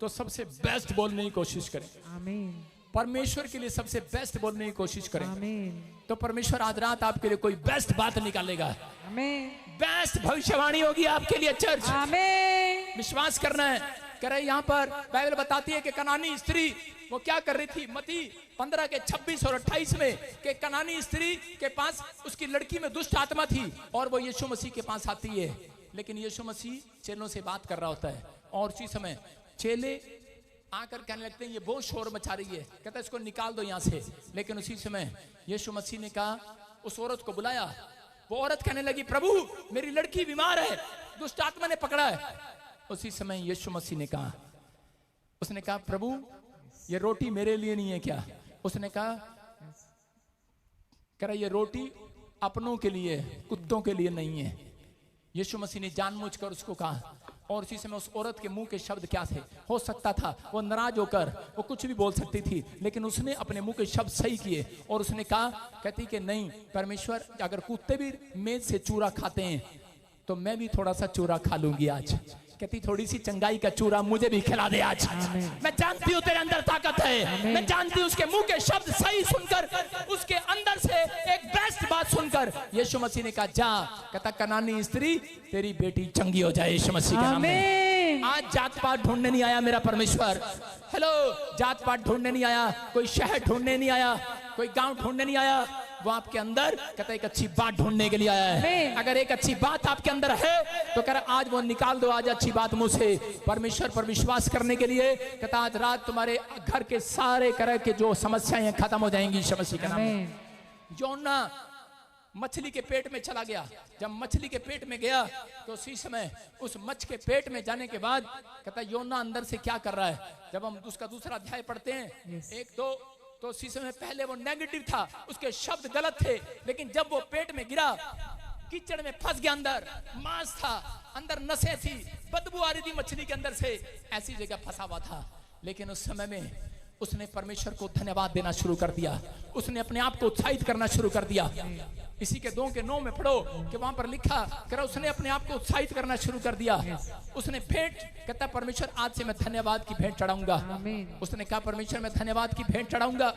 तो सबसे बेस्ट बोलने की कोशिश करें। आमीन। परमेश्वर के लिए सबसे बेस्ट बोलने की कोशिश करें। आमीन। तो परमेश्वर आज रात आपके लिए कोई बेस्ट बात निकालेगा। आमीन। बेस्ट भविष्यवाणी होगी आपके लिए चर्च। आमीन। विश्वास करना है। कह रहे यहाँ पर बाइबल बताती है कि कनानी स्त्री वो क्या कर रही थी, मती 15 के 26 और 28 में, कि कनानी स्त्री के पास उसकी लड़की में दुष्ट आत्मा थी और वो यीशु मसीह के पास आती है। लेकिन यीशु मसीह चेलों से बात कर रहा होता है और उसी समय चेले आकर कहने लगते हैं ये बहुत शोर मचा रही है, कहता है इसको निकाल दो यहाँ से। लेकिन उसी समय यीशु मसीह ने कहा, उस औरत को बुलाया। वो औरत कहने लगी प्रभु मेरी लड़की बीमार है, दुष्ट आत्मा ने पकड़ा है। उसी समय यीशु मसीह ने कहा, उसने कहा प्रभु ये रोटी मेरे लिए नहीं है क्या? उसने कहा कह रहा ये रोटी अपनों के लिए, कुत्तों के लिए नहीं है। यीशु मसीह ने जानबूझकर उसको कहा और उसी समय उस औरत के मुंह के शब्द क्या थे? हो सकता था वो नाराज होकर वो कुछ भी बोल सकती थी, लेकिन उसने अपने मुंह के शब्द सही किए और उसने कहा, कहती कि नहीं परमेश्वर, अगर कुत्ते भी मेज से चूरा खाते हैं तो मैं भी थोड़ा सा चूरा खा लूंगी आज। कहती थोड़ी सी चंगाई का चूरा मुझे भी खिला दे आज। मैं जानती हूँ तेरे अंदर ताकत है, मैं जानती हूँ। उसके मुंह के शब्द सही सुनकर, उसके अंदर से एक बेस्ट बात सुनकर यीशु मसीह ने कहा जा। कहता कनानी स्त्री तेरी बेटी चंगी हो जाए यीशु मसीह के नाम में। आज जात पात ढूंढने नहीं आया मेरा परमेश्वर। हेलो, जात पात ढूंढने नहीं आया, कोई शहर ढूंढने नहीं आया, कोई गांव ढूंढने नहीं आया। वो आपके अंदर कहता एक अच्छी बात ढूंढने के लिए आया है। अगर एक अच्छी बात आपके अंदर है तो कह रहा आज वो निकाल दो, आज अच्छी बात मुंह से। परमेश्वर पर विश्वास करने के लिए कहता आज रात तुम्हारे घर के सारे तरह के जो समस्याएं खत्म हो जाएंगी यीशु मसीह के नाम में। योना मछली के पेट में चला गया। जब मछली के पेट में गया तो उसी समय उस मछ के पेट में जाने के बाद कहता योना अंदर से क्या कर रहा है। जब हम उसका दूसरा अध्याय पढ़ते हैं 1-2 तो उसी समय पहले वो नेगेटिव था, उसके शब्द गलत थे, लेकिन जब वो पेट में गिरा कीचड़ में फंस गया, अंदर मांस था, अंदर नसें थी, बदबू आ रही थी मछली के अंदर से, ऐसी जगह फंसा हुआ था। लेकिन उस समय में उसने परमेश्वर को धन्यवाद देना शुरू कर दिया, उसने अपने आप को उत्साहित करना शुरू कर दिया। इसी के 2:9 में पढ़ो कि वहां पर लिखा कर उसने अपने आप को उत्साहित करना शुरू कर दिया। उसने भेंट कहता परमेश्वर आज से मैं धन्यवाद की भेंट चढ़ाऊंगा। उसने कहा परमेश्वर मैं धन्यवाद की भेंट चढ़ाऊंगा।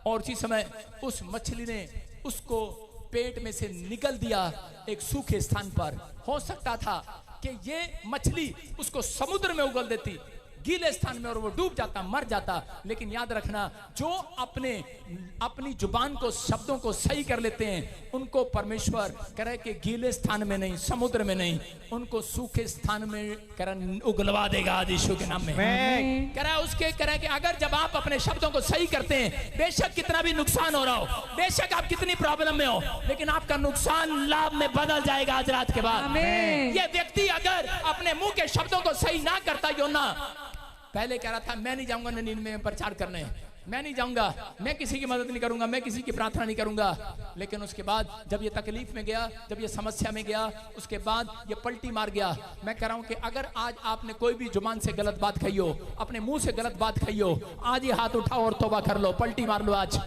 और उसी समय उस मछली ने उसको पेट में से निकल दिया एक सूखे स्थान पर। हो सकता था कि ये मछली उसको समुद्र में उगल देती, गीले स्थान में, और वो डूब जाता, मर जाता। लेकिन याद रखना जो अपनी जुबान को, शब्दों को सही कर लेते हैं उनको परमेश्वर करे कि गीले स्थान में नहीं, समुद्र में नहीं, उनको सूखे स्थान में उगलवा देगा यीशु के नाम में। कह रहा है उसके कह रहा है कि अगर जब आप अपने शब्दों को सही करते हैं, बेशक कितना भी नुकसान हो रहा हो, बेशक आप कितनी प्रॉब्लम में हो, लेकिन आपका नुकसान लाभ में बदल जाएगा आज रात के बाद। ये व्यक्ति अगर अपने मुंह के शब्दों को सही ना करता, योना पहले कह रहा था मैं नहीं जाऊंगा निनिवे में प्रचार करने, मैं नहीं जाऊंगा, मैं किसी की मदद नहीं करूंगा, मैं किसी की प्रार्थना नहीं करूंगा। लेकिन उसके बाद जब ये तकलीफ में गया, जब ये समस्या में गया, उसके बाद ये पलटी मार गया। मैं कह रहा हूं कि अगर आज आपने कोई भी जुबान से गलत बात कही हो, अपने मुंह से गलत बात कही हो, आज ये हाथ उठाओ और तौबा कर लो, पलटी मार लो, आज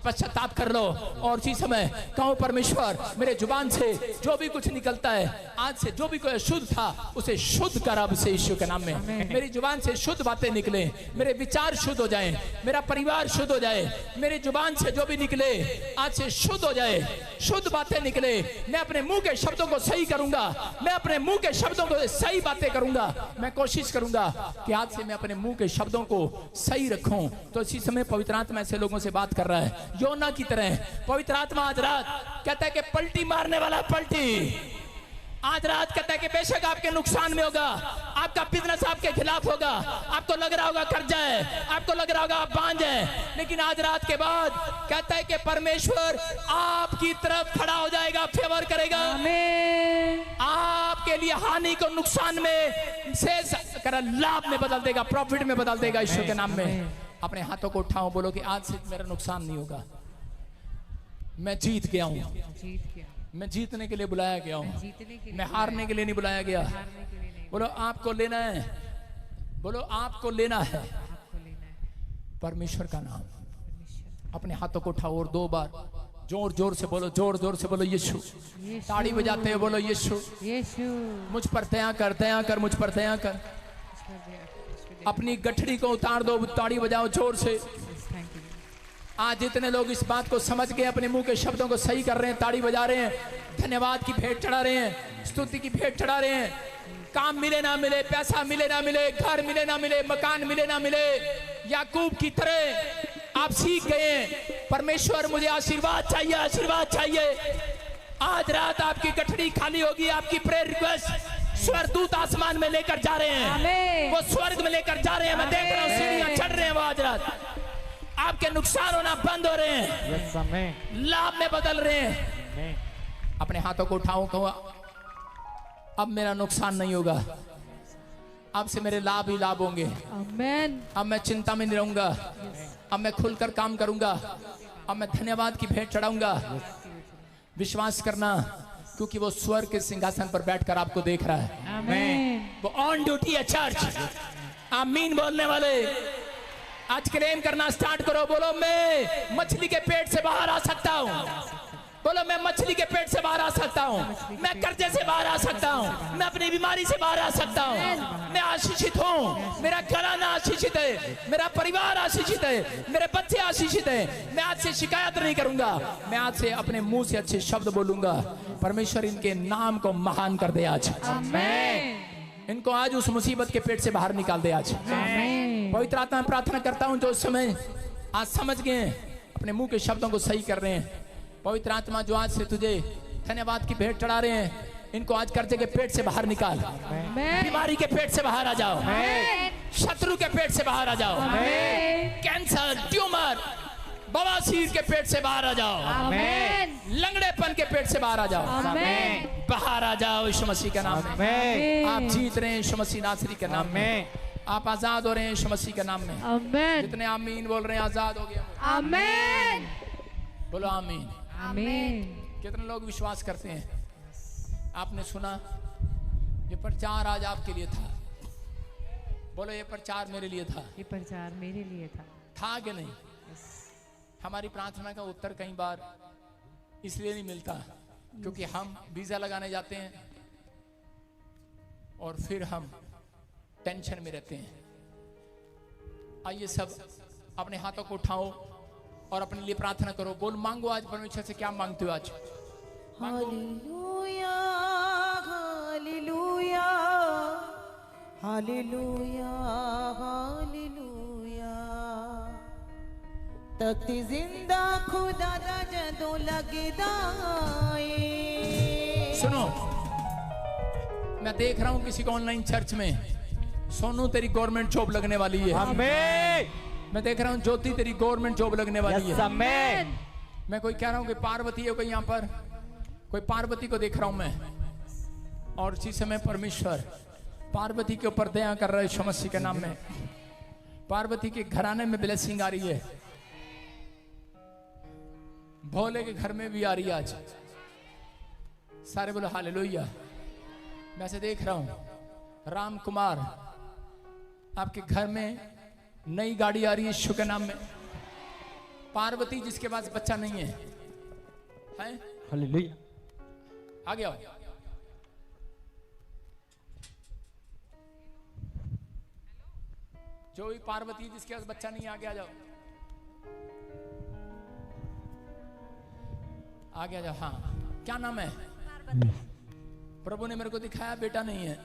पश्चाताप कर लो और उसी समय कहो परमेश्वर मेरे जुबान से जो भी कुछ निकलता है, आज से जो भी कोई अशुद्ध था उसे शुद्ध कर अब से यीशु के नाम में। मेरी जुबान से शुद्ध बातें निकले, मेरे विचार शुद्ध हो जाएं, मेरा परिवार परिवार शुद्ध हो जाए, मेरी जुबान से जो भी निकले आज से शुद्ध हो जाए, शुद्ध बातें निकले। मैं अपने मुंह के शब्दों को सही करूंगा, मैं अपने मुंह के शब्दों को सही बातें करूंगा। मैं कोशिश करूंगा कि आज से मैं अपने मुंह के शब्दों को सही रखूं। तो इसी समय पवित्र आत्मा ऐसे लोगों से बात कर रहा है योना की तरह। पवित्र आत्मा आज रात कहता है कि पलटी मारने वाला पलटी। आज रात कहता है कि बेशक आपके नुकसान में होगा, आपका बिजनेस आपके खिलाफ होगा, आपको लग रहा होगा कर्जा है, आपको लग रहा होगा आप बांझ हैं, लेकिन आज रात के बाद कहता है कि परमेश्वर आपकी तरफ खड़ा हो जाएगा, फेवर करेगा, आपके लिए हानि को नुकसान में से लाभ में बदल देगा, प्रॉफिट में बदल देगा ईश्वर के नाम में। अपने हाथों को उठाओ, बोलो कि आज से मेरा नुकसान नहीं होगा, मैं जीत गया हूं, मैं जीतने के लिए बुलाया गया हूं, मैं हारने के लिए नहीं बुलाया गया। बोलो आपको लेना है, बोलो आपको लेना है परमेश्वर का नाम। अपने हाथों को उठाओ और 2 बार जोर जोर से बोलो, जोर जोर से बोलो यीशु। ताड़ी बजाते हुए बोलो यीशु, मुझ पर दया कर, दया कर, मुझ पर दया कर। अपनी गठड़ी को उतार दो, ताड़ी बजाओ जोर से। आज जितने लोग इस बात को समझ के अपने मुंह के शब्दों को सही कर रहे हैं, ताड़ी बजा रहे हैं, धन्यवाद की भेंट चढ़ा रहे हैं, स्तुति की भेंट चढ़ा रहे हैं। काम मिले ना मिले, पैसा मिले ना मिले, घर मिले ना मिले, मकान मिले ना मिले, याकूब की तरह आप सीख गए परमेश्वर मुझे आशीर्वाद चाहिए, आशीर्वाद चाहिए। आज रात आपकी गठड़ी खाली होगी, आपकी प्रेयर रिक्वेस्ट स्वर्गदूत आसमान में लेकर जा रहे हैं, वो स्वर्ग में लेकर जा रहे हैं। मैं देख रहा हूँ सीढ़ियां चढ़ रहे हैं, वो आज रात आपके नुकसान होना बंद हो रहे हैं, लाभ में बदल रहे हैं। अपने हाथों को उठाओ, कहो अब मेरा नुकसान नहीं होगा, अब से मेरे लाभ ही लाभ होंगे। अब मैं चिंता में नहीं रहूंगा, अब मैं खुलकर काम करूंगा, अब मैं धन्यवाद की भेंट चढ़ाऊंगा। विश्वास करना, क्योंकि वो स्वर्ग के सिंहासन पर बैठकर आपको देख रहा है। वो ऑन ड्यूटी है चर्च। आमीन बोलने वाले आज क्लेम करना स्टार्ट करो। बोलो मैं मछली के पेट से बाहर आ सकता हूँ, बोलो मैं मछली के पेट से बाहर आ सकता हूँ, मैं कर्जे से बाहर आ सकता हूँ, मैं अपनी बीमारी से बाहर आ सकता हूँ, मैं आशीषित हूँ, मेरा घराना आशीषित है, मेरा परिवार आशीषित है, मेरे बच्चे आशीषित है। मैं आज से शिकायत नहीं करूंगा, मैं आज से अपने मुंह से अच्छे शब्द बोलूंगा। परमेश्वर इनके नाम को महान कर दे आज, इनको आज उस मुसीबत के पेट से बाहर निकाल दे आज। पवित्र आत्मा में प्रार्थना करता हूं जो समय आज समझ गए अपने मुंह के शब्दों को सही कर रहे हैं, पवित्र आत्मा जो आज से तुझे धन्यवाद की भेंट चढ़ा रहे हैं, इनको आज कर्जे के पेट से बाहर निकाल, बीमारी के पेट से बाहर आ जाओ, शत्रु के पेट से बाहर आ जाओ, कैंसर, ट्यूमर, बवासीर के पेट से बाहर आ जाओ, लंगड़ेपन के पेट से बाहर आ जाओ, बाहर आ जाओ यीशु मसीह के नाम में। आप जीत रहे हैं यीशु मसीह नासरी के नाम में, आप आजाद हो रहे हैं यीशु मसीह के नाम में। जितने आमीन बोल रहे हैं आजाद हो गए। आमीन बोलो, आमीन आमीन। कितने लोग विश्वास करते हैं? आपने सुना ये प्रचार आज आपके लिए था, बोलो ये प्रचार मेरे लिए था, ये प्रचार मेरे लिए था कि नहीं? हमारी प्रार्थना का उत्तर कई बार इसलिए नहीं मिलता क्योंकि हम वीजा लगाने जाते हैं और फिर हम टेंशन में रहते हैं। आइए सब अपने हाथों को उठाओ और अपने लिए प्रार्थना करो। बोल, मांगो आज परमेश्वर से, क्या मांगते हो आज? हालेलुया हालेलुया हालेलुया हालेलुया, तख्त जिंदा खुदा दा जदों लगदा है। सुनो, मैं देख रहा हूं किसी को ऑनलाइन चर्च में, सोनू तेरी गवर्नमेंट जॉब लगने वाली है। आमीन। मैं देख रहा हूं ज्योति तेरी गवर्नमेंट जॉब लगने वाली है। आमीन। मैं कोई कह रहा हूं कि पार्वती है कोई, यहाँ पर कोई पार्वती को देख रहा हूं मैं, और इसी समय परमेश्वर पार्वती के ऊपर दया कर रहा है यीशु मसीह के नाम में। पार्वती के घराने में ब्लेसिंग आ रही है, भोले के घर में भी आ रही है आज। सारे बोलो हालेलुया। मैं ऐसे देख रहा हूं राम कुमार, आपके घर में नई गाड़ी आ रही है यीशु के नाम में। पार्वती जिसके पास बच्चा नहीं है, हालेलुया। आ गया। जो भी पार्वती जिसके पास बच्चा नहीं है, आगे आ जाओ। आगे आ जाओ। हाँ, क्या नाम है? प्रभु ने मेरे को दिखाया बेटा नहीं है।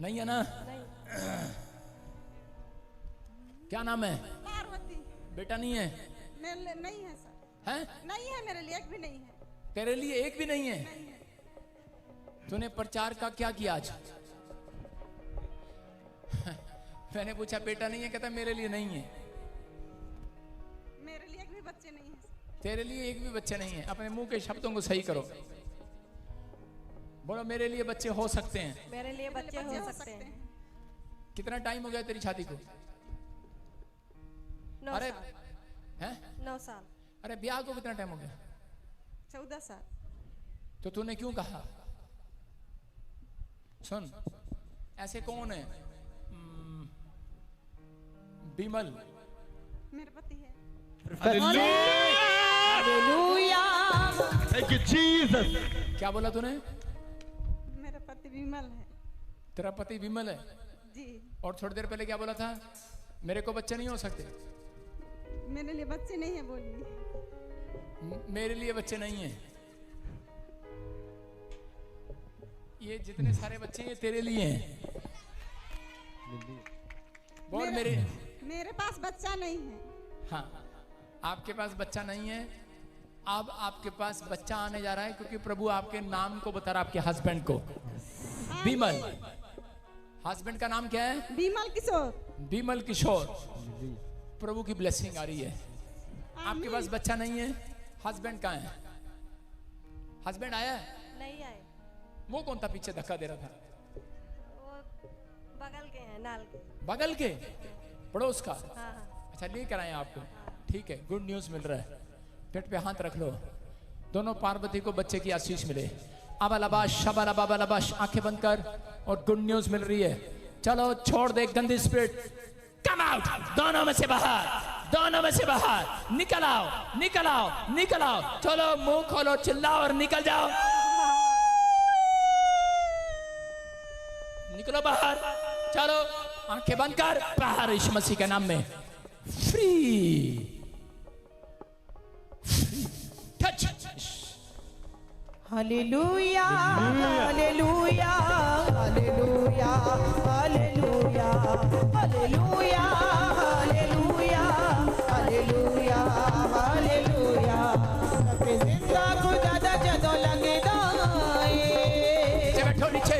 नहीं है ना? क्या नाम है? पार्वती। बेटा नहीं है? नहीं है सर। हैं? नहीं है, मेरे लिए एक भी नहीं है। तेरे लिए एक भी नहीं है? तूने प्रचार का क्या किया आज? मैंने पूछा बेटा नहीं है, कहता मेरे लिए नहीं है। मेरे लिए एक भी बच्चे नहीं है सर। तेरे लिए एक भी बच्चे नहीं है। अपने मुंह के शब्दों को सही करो। बोलो मेरे लिए बच्चे हो सकते हैं। मेरे लिए बच्चे हो सकते हैं। कितना टाइम हो गया तेरी शादी को? 9 अरे साल। हैं? 9 साल। अरे ब्याह को कितना टाइम हो गया? 14 साल। तो तूने क्यों कहा? सुन, ऐसे कौन है? बिमल मेरे पति है। Thank you, Jesus. क्या बोला तूने? मेरा पति विमल है। तेरा पति विमल है? जी। और थोड़ी देर पहले क्या बोला था? मेरे को बच्चे नहीं हो सकते। मेरे लिए बच्चे नहीं है बोलिए। मेरे लिए बच्चे नहीं है। ये जितने सारे बच्चे हैं ये तेरे लिए हैं। बोल मेरे पास बच्चा नहीं है। हाँ, आपके पास बच्चा नहीं है। अब आपके पास बच्चा आने जा रहा है क्योंकि प्रभु आपके नाम को बता रहा है, आपके हस्बैंड को। विमल, हस्बैंड का नाम क्या है? विमल किशोर। विमल किशोर। प्रभु की ब्लेसिंग आ रही है। आपके पास बच्चा नहीं है, हस्बैंड कहाँ है? हस्बैंड आया है? नहीं आए, वो कौन था पीछे धक्का दे रहा था? वो बगल के हैं, नाल के। बगल के पड़ोस का? हाँ हाँ। अच्छा, लेकर आए आपको। ठीक है, गुड न्यूज मिल रहा है। पेट पे हाथ रख लो। दोनों पार्वती को बच्चे की आशीष मिले। अबालाबाश शबालाबाबालाबाश, आंखें बंद कर। और गुड न्यूज मिल रही है। चलो छोड़ दे गंदी स्पिरिट। कम आउट, दोनों में से बाहर, दोनों में से बाहर निकल आओ, निकल आओ, निकल आओ। चलो मुंह खोलो, चिल्लाओ और निकल जाओ। निकलो बाहर, चलो आंखें बंद कर। बाहर यीशु मसीह के नाम में free, touch. Hallelujah hallelujah hallelujah hallelujah hallelujah hallelujah hallelujah hallelujah सबके जिंदा खुदा दा जदों लगदा नीचे बैठो, नीचे।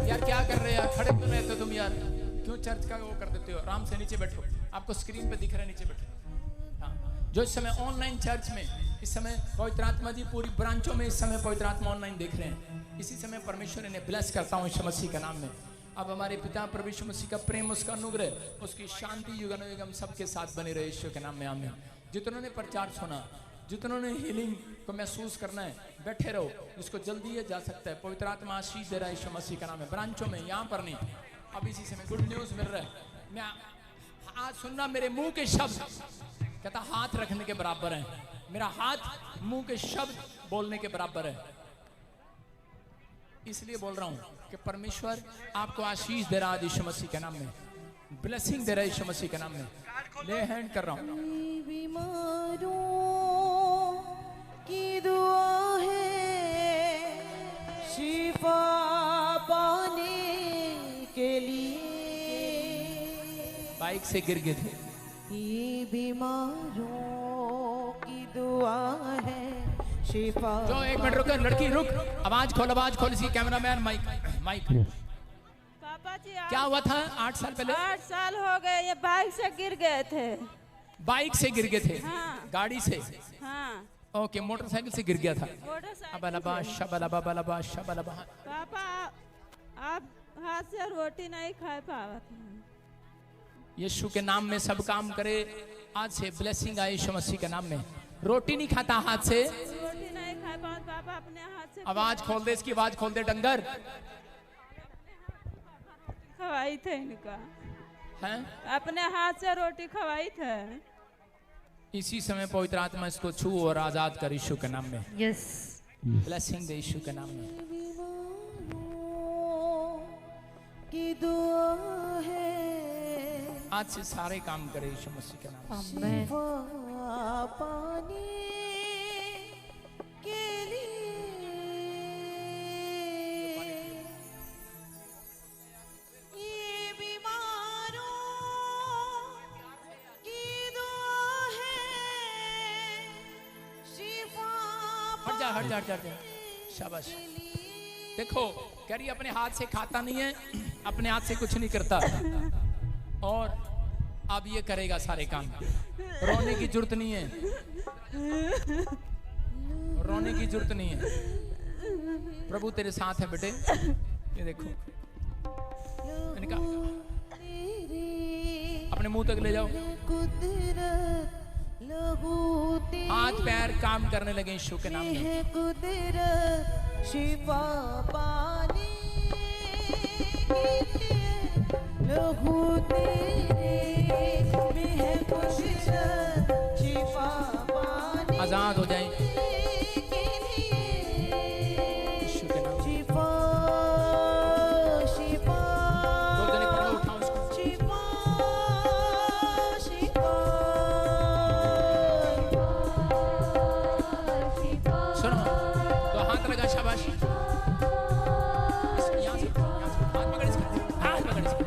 यार क्या कर रहे हो यार? खड़े क्यों रहते हो तुम यार? क्यों चर्च का वो कर देते हो? आराम से नीचे बैठो। आपको स्क्रीन पे दिख रहा है, नीचे बैठो। हाँ, जो इस समय ऑनलाइन चर्च में, इस समय पवित्र आत्मा जी पूरी ब्रांचों में इस समय पवित्र आत्मा ऑनलाइन देख रहे हैं। इसी समय परमेश्वर इन्हें ब्लेस करता हूँ यीशु मसीह के नाम में। अब हमारे पिता प्रभु यीशु मसीह का प्रेम, उसका अनुग्रह, उसकी शांति युगानुयुग युगम सबके साथ बने रहे यीशु के नाम में, आमीन। जितनों ने प्रचार सुना, जितनों ने हीलिंग को महसूस करना है, बैठे रहो। जिसको जल्दी है जा सकता है। पवित्र आत्मा आशीष दे रहा है यीशु मसीह का नाम है। ब्रांचों में, यहाँ पर नहीं। अब इसी समय गुड न्यूज मिल रहा है। मैं आज सुनना, मेरे मुंह के शब्द कहता हाथ रखने के बराबर है। मेरा हाथ मुंह के शब्द बोलने के बराबर है। इसलिए बोल रहा हूं कि परमेश्वर आपको आशीष दे रहा है यीशु मसीह के नाम में, ब्लेसिंग दे रहा है यीशु मसीह के नाम में। ले हैंड कर रहा हूं। बीमारों की दुआ है शिफा पाने के लिए। बाइक से गिर गए थे। ये बीमारों की दुआ है शिफा। जो एक मिनट रुको, लड़की रुक, आवाज खोल, आवाज खोल। इसी कैमरामैन माइक, माइक। पापा जी क्या हुआ था 8 साल पहले? 8 साल हो गए, ये बाइक से गिर गए थे। बाइक से गिर गए थे? हाँ। गाड़ी से? हाँ, ओके, मोटरसाइकिल से गिर गया था। मोटरसाइकिल अबलबा से। शबलबा बलबा शबलबा। पापा आप हाथ से रोटी नहीं खा पावत हैं। यीशु के नाम में सब काम करे। आज से ब्लेसिंग आए यीशु मसीह के नाम में। रोटी नहीं खाता हाथ से? रोटी नहीं खा पावत पापा, अपने हाथ से आवाज खोल दे, इसकी आवाज खोल दे। डंगर खवाई थे इनका, हैं? अपने हाथ से रोटी खवाई थे। इसी समय पवित्र आत्मा इसको छू और आजाद कर यीशु के नाम में। यस। ब्लेसिंग दे यीशु के नाम में। की दुआ है आज से सारे काम करे यीशु मसीह के नाम में। आमेन। शिफा पाने शाबाश। देखो कह रही अपने हाथ से खाता नहीं है, अपने हाथ से कुछ नहीं करता, और अब ये करेगा सारे काम। रोने की जरूरत नहीं है, रोने की जरूरत नहीं है, प्रभु तेरे साथ है बेटे। ये देखो मैंने कहा अपने मुंह तक ले जाओ, हाथ पैर काम करने लगे यीशु के नाम में। कुदरत शिफा पाने लहू तेरे में है कुदरत शिफा पाने आजाद हो जाए यीशु के नाम में। शिफा शिफा दो जने पकड़ो, उठाओ उसको। शिफा शिफा सुनो तो हाथ लगा, शाबाश। यहाँ से हाथ पकड़ इसका, हाथ पकड़ इसका,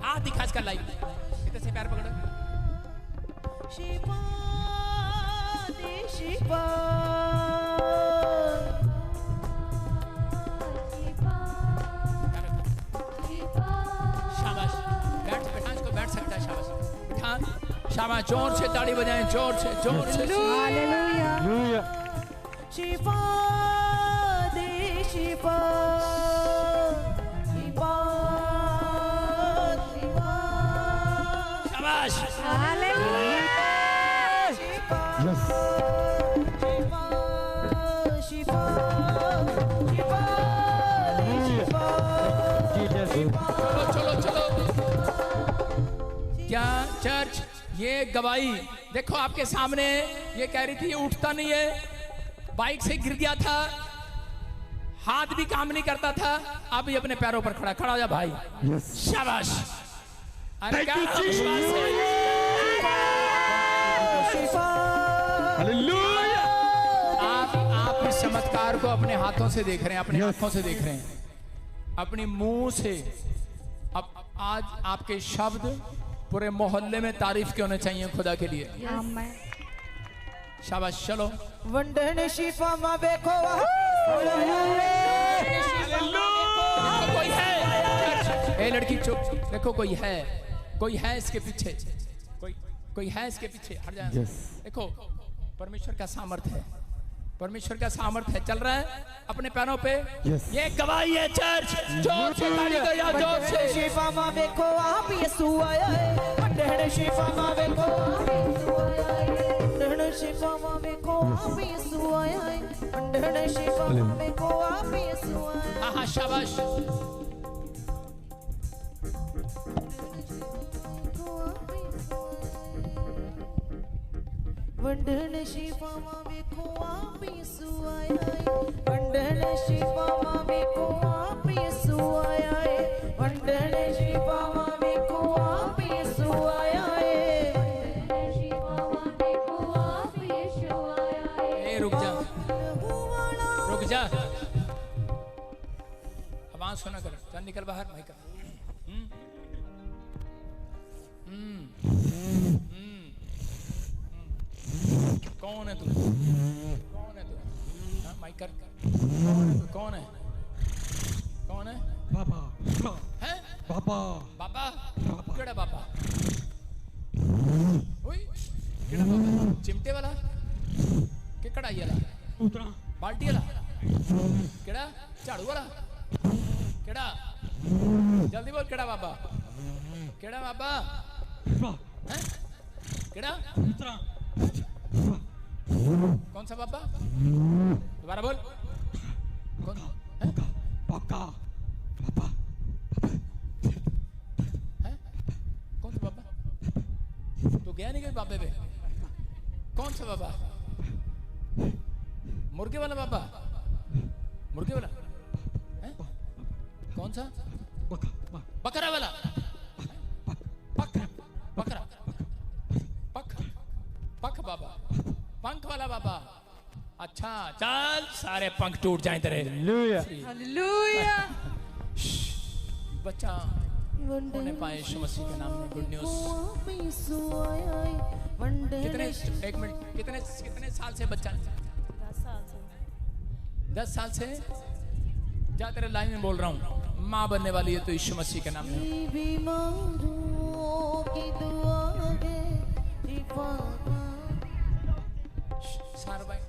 हाथ दिखा इसका लाइव, इधर से पैर पकड़ो। शिफा दे शिफा शाबाश, बैठ बैठा इसको, बैठ सकता है, शाबाश बैठा, शाबाश। जोर से ताड़ी बजाएं, जोर से, जोर से। हालेलुया। शिफा दे शिफा शिफा शिफा शाबाश। हालेलुया। शिफा शिफा शिफा शिफा शिफा चलो चलो चलो। क्या चर्च ये गवाही देखो आपके सामने, ये कह रही थी ये उठता नहीं है, बाइक से गिर गया था, हाथ भी काम नहीं करता था, अब ये अपने पैरों पर खड़ा, खड़ा हो जा भाई। शाबाश। अरे क्या विश्वास है। आप इस चमत्कार को अपने हाथों से देख रहे हैं, अपने आंखों से देख रहे हैं, अपनी मुंह से। अब आज आपके शब्द पूरे मोहल्ले में तारीफ के होने चाहिए खुदा के लिए। शाबाश। चलो वंडन शिफा मा देखो कोई है, ए लड़की चुप, देखो कोई है, कोई है इसके पीछे, कोई है इसके पीछे, हट जाए। देखो परमेश्वर का सामर्थ्य है, परमेश्वर का सामर्थ्य है, चल रहा है अपने पैरों पे। ये गवाही है चर्च, जोर से ताली दो यार, जोर से। शिफा मा देखो आप यीशु आया है, वंडन शिफा मा देखो वंडन शिफा मा देखो आप यीशु आया है, वंडन शिफा मा देखो आप यीशु आया है। हाँ शाबाश। वंडन शिफा मा देखो आप यीशु आया है, वंडन शिफा मा देखो आप यीशु आया है, वंडन शिफा मा देखो आप यीशु आया है। ए रुक जा, रुक जा, आवाज सुना कर, चल निकल बाहर भाई कर। कौन है तू, कौन है तू, हाँ माइक कर, कौन है, कौन है? बाबा हैं? बाबा बाबा, केड़ा बाबा? ओए केड़ा बाबा? चिमटे वाला के कढ़ाई वाला, उतरा बाल्टी वाला, केड़ा झाड़ू वाला, केड़ा? जल्दी बोल, केड़ा बाबा, केड़ा बाबा? हैं? केड़ा? उतरा कौन सा बाबा? दोबारा बोल, कौन? हैं? पक्का बाबा हैं? कौन सा बाबा? तो गया नहीं कभी बाबे पे? कौन सा बाबा? मुर्गे वाला बाबा? मुर्गे वाला? हैं? कौन सा? बकरा वाला? बकरा बकरा पख पख बाबा, पंख वाला बाबा। अच्छा चल, सारे पंख टूट जाए तेरे। हालेलुया। बच्चा होने पाए यीशु मसीह के नाम में। Good news. कितने, एक मिनट, कितने कितने साल से बच्चा? 10 साल से 10 साल से जा तेरे लाइन में बोल रहा हूँ, माँ बनने वाली है तो यीशु मसीह के नाम में। बीमारों की दुआ है शिफा सार भाई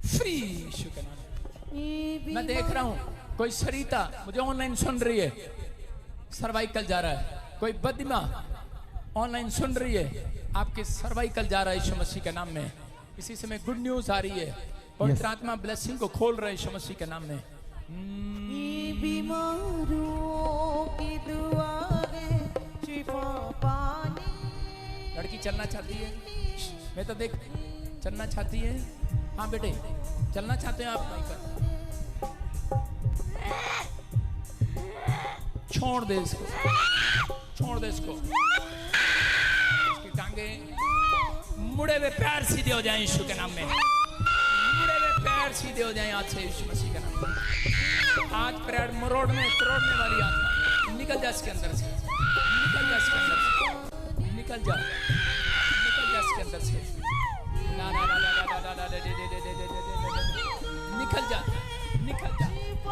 फ्री यीशु के नाम में। मैं देख रहा हूँ कोई सरिता मुझे ऑनलाइन सुन रही है, सर्वाइकल जा रहा है। कोई बदिमा ऑनलाइन सुन रही है, आपके सर्वाइकल जा रहा है यीशु मसीह के नाम में। इसी समय गुड न्यूज आ रही है, पवित्र आत्मा ब्लेसिंग को खोल रहा है यीशु मसीह के नाम में। बीमारों की दुआ है शिफा पानी। लड़की चलना चाहती है, मैं तो देख चलना चाहती है। हाँ बेटे चलना चाहते हैं आप? भाई पर छोड़ दे इसको, छोड़ दे इसको। इसकी टांगे मुड़े हुए पैर सीधे हो जाएं यीशु के नाम में। मुड़े हुए पैर सीधे हो जाएं आज से यीशु मसीह के नाम में। आज पैर मरोड़ने तोड़ने वाली आत्मा निकल जा इसके अंदर से, निकल जा इसके अंदर से, निकल जा, निकल जा इसके अंदर से। ना ना ना ना ना ना ना दे दे दे दे दे दे दे निकल जा, निकल जा,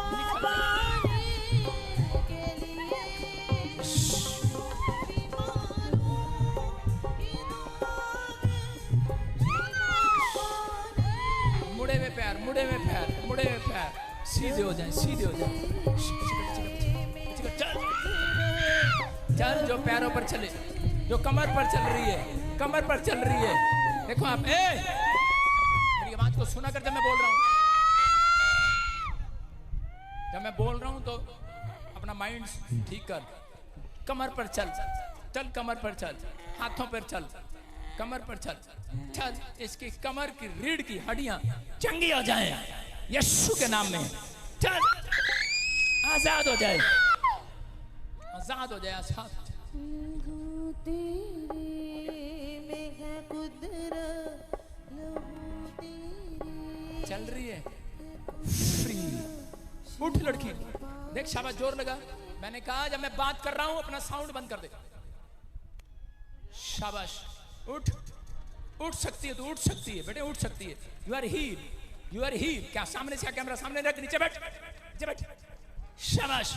निकल जा। मुड़े हुए पैर, मुड़े हुए पैर, मुड़े हुए पैर सीधे हो जाएं, सीधे हो जाएं। चल चल, जो पैरों पर चले, जो कमर पर चल रही है, कमर पर चल रही है। देखो आप, मेरी आवाज को सुना कर जब मैं बोल रहा हूं, जब मैं बोल रहा हूं तो अपना माइंड ठीक कर। कमर पर चल, चल कमर पर चल, हाथों पर चल, कमर पर चल, चल। इसकी कमर की रीढ़ की हड्डियां चंगी हो जाएं यीशु के नाम में। चल आजाद हो जाए, आजाद हो जाए, आजाद। चल रही है फ्री। उठ लड़की, देख शाबाश, जोर लगा। मैंने कहा जब मैं बात कर रहा हूं अपना साउंड बंद कर दे। शाबाश, उठ, उठ सकती है तू, उठ सकती है बेटे, उठ सकती है। You are heal, you are heal. क्या सामने से कैमरा सामने रख, नीचे बैठ, नीचे बैठ। शाबाश,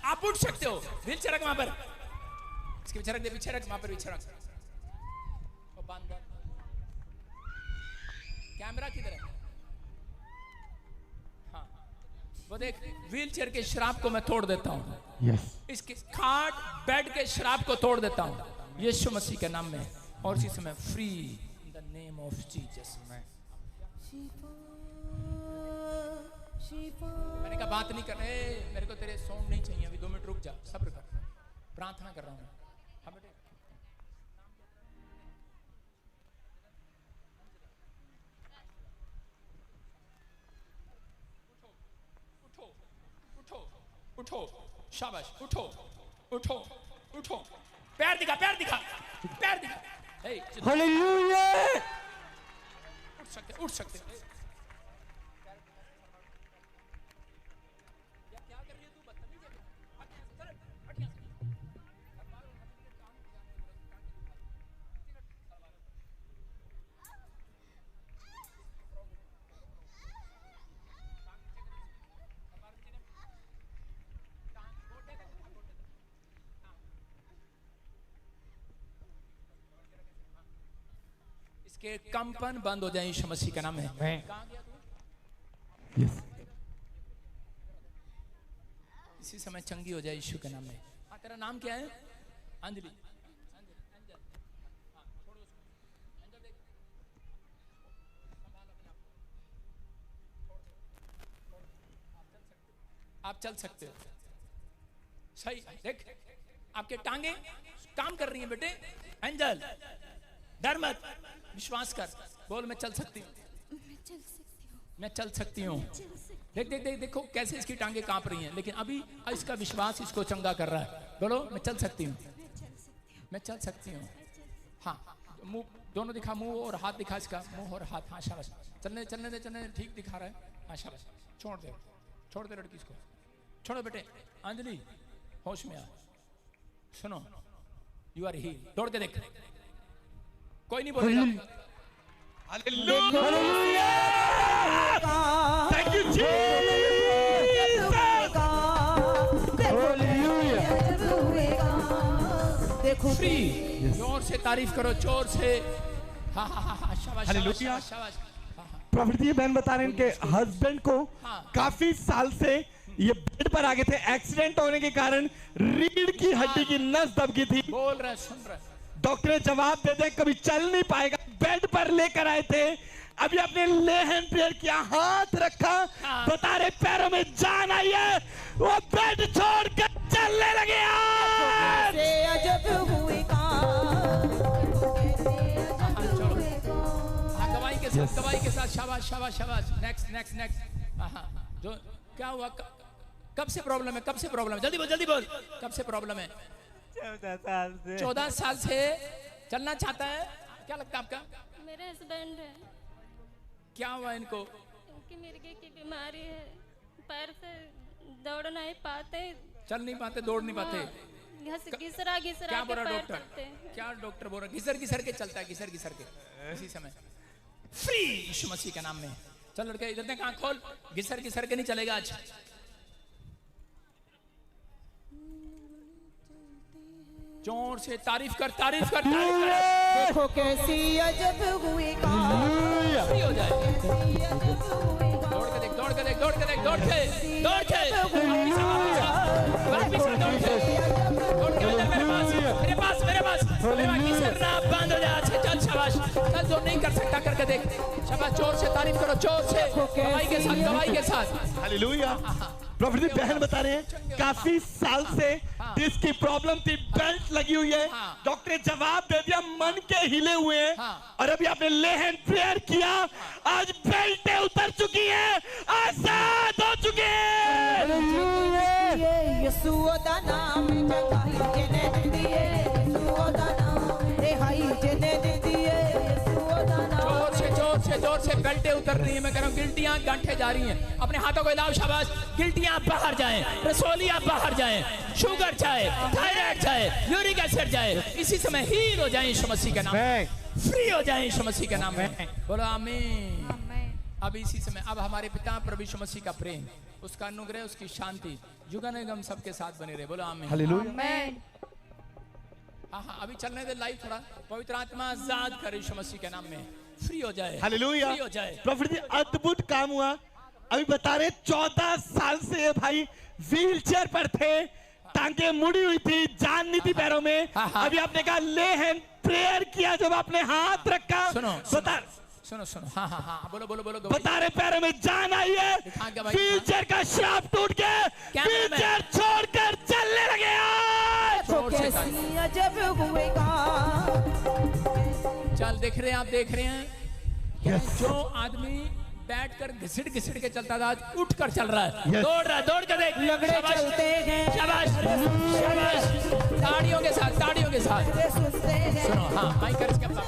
आप उठ सकते हो। व्हील चेयर रख वहां पर, इसके पीछे रख दे, पीछे रख, वहां पर पीछे रख। वो बांध दे। कैमरा किधर है? हाँ, वो देख, व्हील चेयर के श्राप को मैं तोड़ देता हूँ। इसके खाट बेड के श्राप को तोड़ देता हूँ यीशु मसीह के नाम में। और इसी समय free in the name of Jesus. मैंने कहा बात नहीं कर रहे, मेरे को तेरे सॉन्ग नहीं चाहिए अभी, 2 मिनट रुक जा, सब्र कर, प्रार्थना कर रहा हूँ। हाँ बेटे, उठो, उठो, उठो, शाबाश, उठो, उठो, उठो। पैर दिखा, पैर दिखा, पैर दिखा। हालेलुया। उठ सकते, उठ सकते। क्या कर रही है तू? बदतमीज है। इसके कंपन बंद हो जाए यीशु मसीह के नाम में। कहां गया तू? इसी समय चंगी हो जाए यीशु के नाम में। हाँ, तेरा नाम क्या है? अंजलि। आप चल सकते हो। सही देख, आपके टांगे काम कर रही हैं बेटे। एंजल, डर मत, विश्वास कर, बोल मैं चल सकती हूँ, मैं चल सकती हूँ। देख देख देख, देखो कैसे इसकी टांगे कांप रही हैं, लेकिन अभी इसका विश्वास इसको चंगा कर रहा है। बोलो मैं चल सकती हूँ, मैं चल सकती हूँ। हाँ, मुंह दोनों दिखा, मुंह और हाथ दिखा, इसका मुंह और हाथ। हाँ शाबाश, चलने चलने दे, चलने दे, ठीक दिखा रहा है। हाँ शाबाश, छोड़ दे, छोड़ दे लड़की इसको, छोड़ो बेटे। अंजलि होश में आ, सुनो, यू आर हील। दौड़ के देख, कोई नहीं बोलेगा, थैंक यू देखो फ्री। जोर से तारीफ करो, जोर से। हाँ हाँ हाँ हाँ, शाबाश हालेलुया। शाबाश शाबाश। हाँ, हाँ। प्रॉफिट जी बहन बता रहे हैं इनके हस्बैंड को हाँ। काफी साल से ये बेड पर आ गए थे, एक्सीडेंट होने के कारण रीढ़ की हड्डी की नस दब गई थी। बोल रहे, सुन रहे। डॉक्टर ने जवाब दे दिया कभी चल नहीं पाएगा, बेड पर लेकर आए थे। अभी आपने ले हैंड प्रेयर किया, हाथ रखा, हाँ। बता रहे पैरों में जान आई है, वो बेड छोड़कर चलने लगे आज। से अजब हुए काम, हाँ, गवाही के साथ, गवाही के साथ। शाबाश शाबाश शाबाश। Next next next. हाँ, जो क्या हुआ? कब से प्रॉब्लम है? कब से प्रॉब्लम है? जल्दी बोल, जल्दी बोल। कब से प्रॉब्लम है? 14 साल से चलना चाहता है। क्या लगता है आपका? मेरे हस्बैंड है, क्या हुआ इनको? उनकी मिर्गी की बीमारी है, पैर से दौड़ नहीं पाते, चल नहीं पाते, दौड़ नहीं पाते। घिसरा घिसरा क्या के बोल रहा पैर डॉक्टर? चलते हैं। क्या डॉक्टर बोल रहा? घिसर घिसर के चलता है, घिसर घिसर के। इसी समय फ्री यीशु मसीह के नाम में। चल लड़के इधर देख, आँख खोल। घिसर घिसर के नहीं चलेगा आज। जोर से तारीफ कर, तारीफ कर, तारीफ कर। देखो कैसी अजब हुए काम, फ्री हो जाए। कैसी अजब हुए काम। दौड़ के देख, दौड़ के देख, दौड़ के देख, दौड़ के, दौड़ के। वापिस आ, दौड़ के। दौड़ के इधर मेरे पास, मेरे पास, मेरे पास। मेरे पास घिसरना बंद हो जाए। चल शाबाश। चल जो नहीं कर सकता करके देख। शाबाश, जोर से तारीफ करो, जोर से। गवाही के साथ, गवाही के साथ। हालेलुया। प्रॉफिट जी बहन बता रहे हैं काफी साल से डिस्क की प्रॉब्लम थी, बेल्ट लगी हुई है। हाँ। डॉक्टर ने जवाब दे दिया, मन के हिले हुए हैं। हाँ। और अभी आपने ले हैंड प्रेयर किया, आज बेल्टें उतर चुकी हैं, आजाद हो चुके हैं। ये यीशु दा नाम जगाई जेने दिए, यीशु दा नाम रिहाई जेने दिए, यीशु दा नाम। जोर से, जोर से, जोर से। बेल्टें उतर रही हैं। मैं कह रहा हूँ गिल्टियां गांठे जा रही हैं। अपने हाथों को हिलाओ, शाबाश। गिल्टियां बाहर जाएं, रसोलियां बाहर जाएं, शुगर जाए, थायराइड जाए, यूरिक एसिड जाए। इसी समय हील हो जाए यीशु मसीह के नाम में। फ्री हो जाए यीशु मसीह के नाम में। बोलो आमीन। अब इसी समय अब हमारे पिता प्रभु यीशु मसीह का प्रेम, उसका अनुग्रह, उसकी शांति जुगन निगम सबके साथ बने रहे। बोलो आमीन। हालेलुया। आमेन। हाँ हाँ, अभी चलने दे लाइव थोड़ा। पवित्र आत्मा आजाद करे यीशु मसीह के नाम में। फ्री हो जाए, हालेलुया। फ्री हो जाए। प्रॉफिट जी अद्भुत काम हुआ। अभी बता रहे 14 साल से ये भाई व्हील चेयर पर थे, टांगे मुड़ी हुई थी, जान नहीं थी पैरों में। हाँ। अभी आपने कहा ले हैंड प्रेयर किया, जब आपने हाथ रखा, सुनो, बता सुनो सुनो। हाँ हाँ हाँ, बोलो बोलो बोलो। बता रहे पैरों में जान आई है, दिखा के भाई, व्हील चेयर का श्राप टूट के क्या व्हील नाम है? चेयर छोड़कर चलने लगे आज। देखो कैसी अजब हुए काम। चल देख रहे हैं आप, देख रहे हैं। जो आदमी बैठकर घिसड़ घिसड़ के चलता था, आज उठ कर चल रहा है। Yes. दौड़ रहा है, दौड़ के देख। लगड़े शाबाश, चलते हैं, शाबाश शाबाश। ताड़ियों के साथ, ताड़ियों के साथ। लगड़े सुनते हैं। सुनो, हाँ माइक कर इसके पास।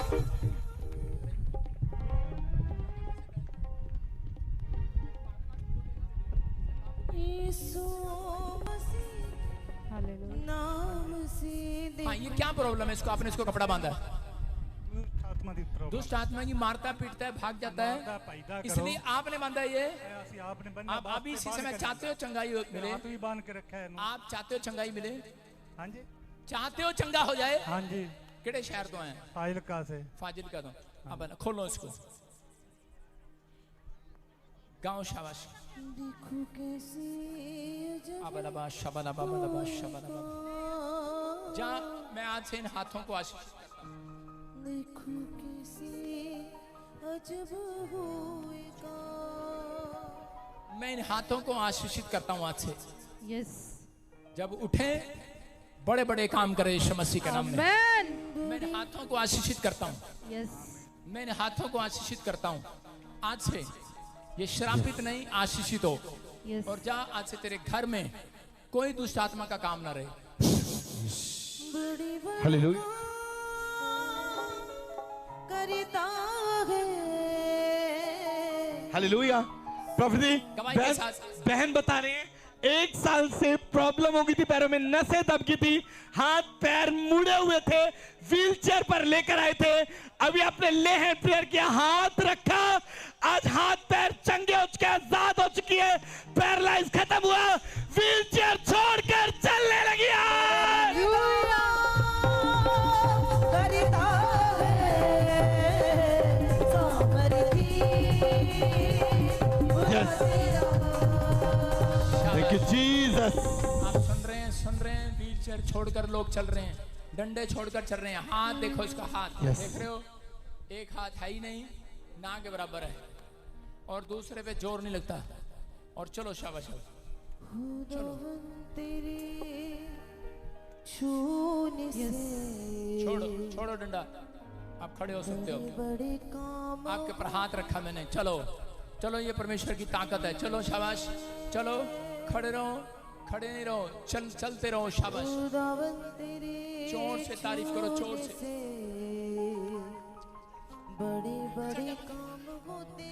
यीशु मसीह हालेलुया। नाम से हाँ, ये क्या प्रॉब्लम है? इसको आपने इसको कपड़ा बांधा है। आत्मा ਦੀ ਪ੍ਰੋਬਲਮ दुष्ट आत्मा की मारता पीटता है, भाग जाता मारता, है, पैदा करो। इसलिए आपने बांधा ये। ਅਸੀਂ ਆਪ ਨੇ ਬੰਨਿਆ आप अभी इसी समय चाहते हो चंगाई मिले? ਆਪ ਹੀ ਬੰਨ ਕੇ ਰੱਖਿਆ ਇਹਨੂੰ आप चाहते हो चंगाई मिले? ਹਾਂਜੀ चाहते हो चंगा हो जाए? ਹਾਂਜੀ केड़े शहर तो आए? ਫਾਜ਼ਿਲਕਾ ਸੇ फाजिल का दो। अब खोलो इसको। गाँव शाबाश। देखो कैसी अजब अबलबा शबलबा बलबा शबलबा। जा, मैं आज से इन हाथों को आशीष करता हूं। देखो कैसी अजब हुए काम। मैं इन हाथों को आशीषित करता हूं आज से। यस। जब उठे बड़े बड़े काम करे यीशु मसीह के नाम में। आमेन। मैं इन हाथों को आशीषित करता हूं। यस। मैं इन हाथों को आशीषित करता हूं। आज से ये श्रापित नहीं, आशीषित हो। यस। और जा, आज से तेरे घर में कोई दुष्ट आत्मा का काम ना रहे। बड़ी बड़ी हालेलुया। करता है। हालेलुया। प्रॉफिट जी गवाही के बहन साथ। बहन बता रहे हैं 1 साल से प्रॉब्लम हो गई थी, पैरों में नसें दब गई थी, हाथ पैर मुड़े हुए थे, व्हीलचेयर पर लेकर आए थे। अभी आपने ले हैंड प्रेयर किया, हाथ रखा, आज हाथ पैर चंगे हो चुके हैं, आजाद हो चुकी है, पैरालाइज खत्म हुआ, व्हीलचेयर छोड़कर चलने लगी है। करता है समर्थी थैंक यू जीसस। आप सुन रहे हैं, व्हीलचेयर छोड़कर लोग चल रहे हैं, डंडे छोड़कर चल रहे हैं। हाथ देखो, इसका हाथ देख रहे हो, एक हाथ है ही नहीं, ना के बराबर है, और दूसरे पे जोर नहीं लगता। और चलो शाबाश, चलो छोड़ो छोड़ो डंडा, आप खड़े हो सकते हो, आपके ऊपर हाथ रखा मैंने। चलो चलो, ये परमेश्वर की ताकत है। चलो शाबाश, चलो खड़े रहो, खड़े नहीं रहो, चलते रहो। शाबाश, जोर से तारीफ करो, जोर से। बड़े बड़े काम होते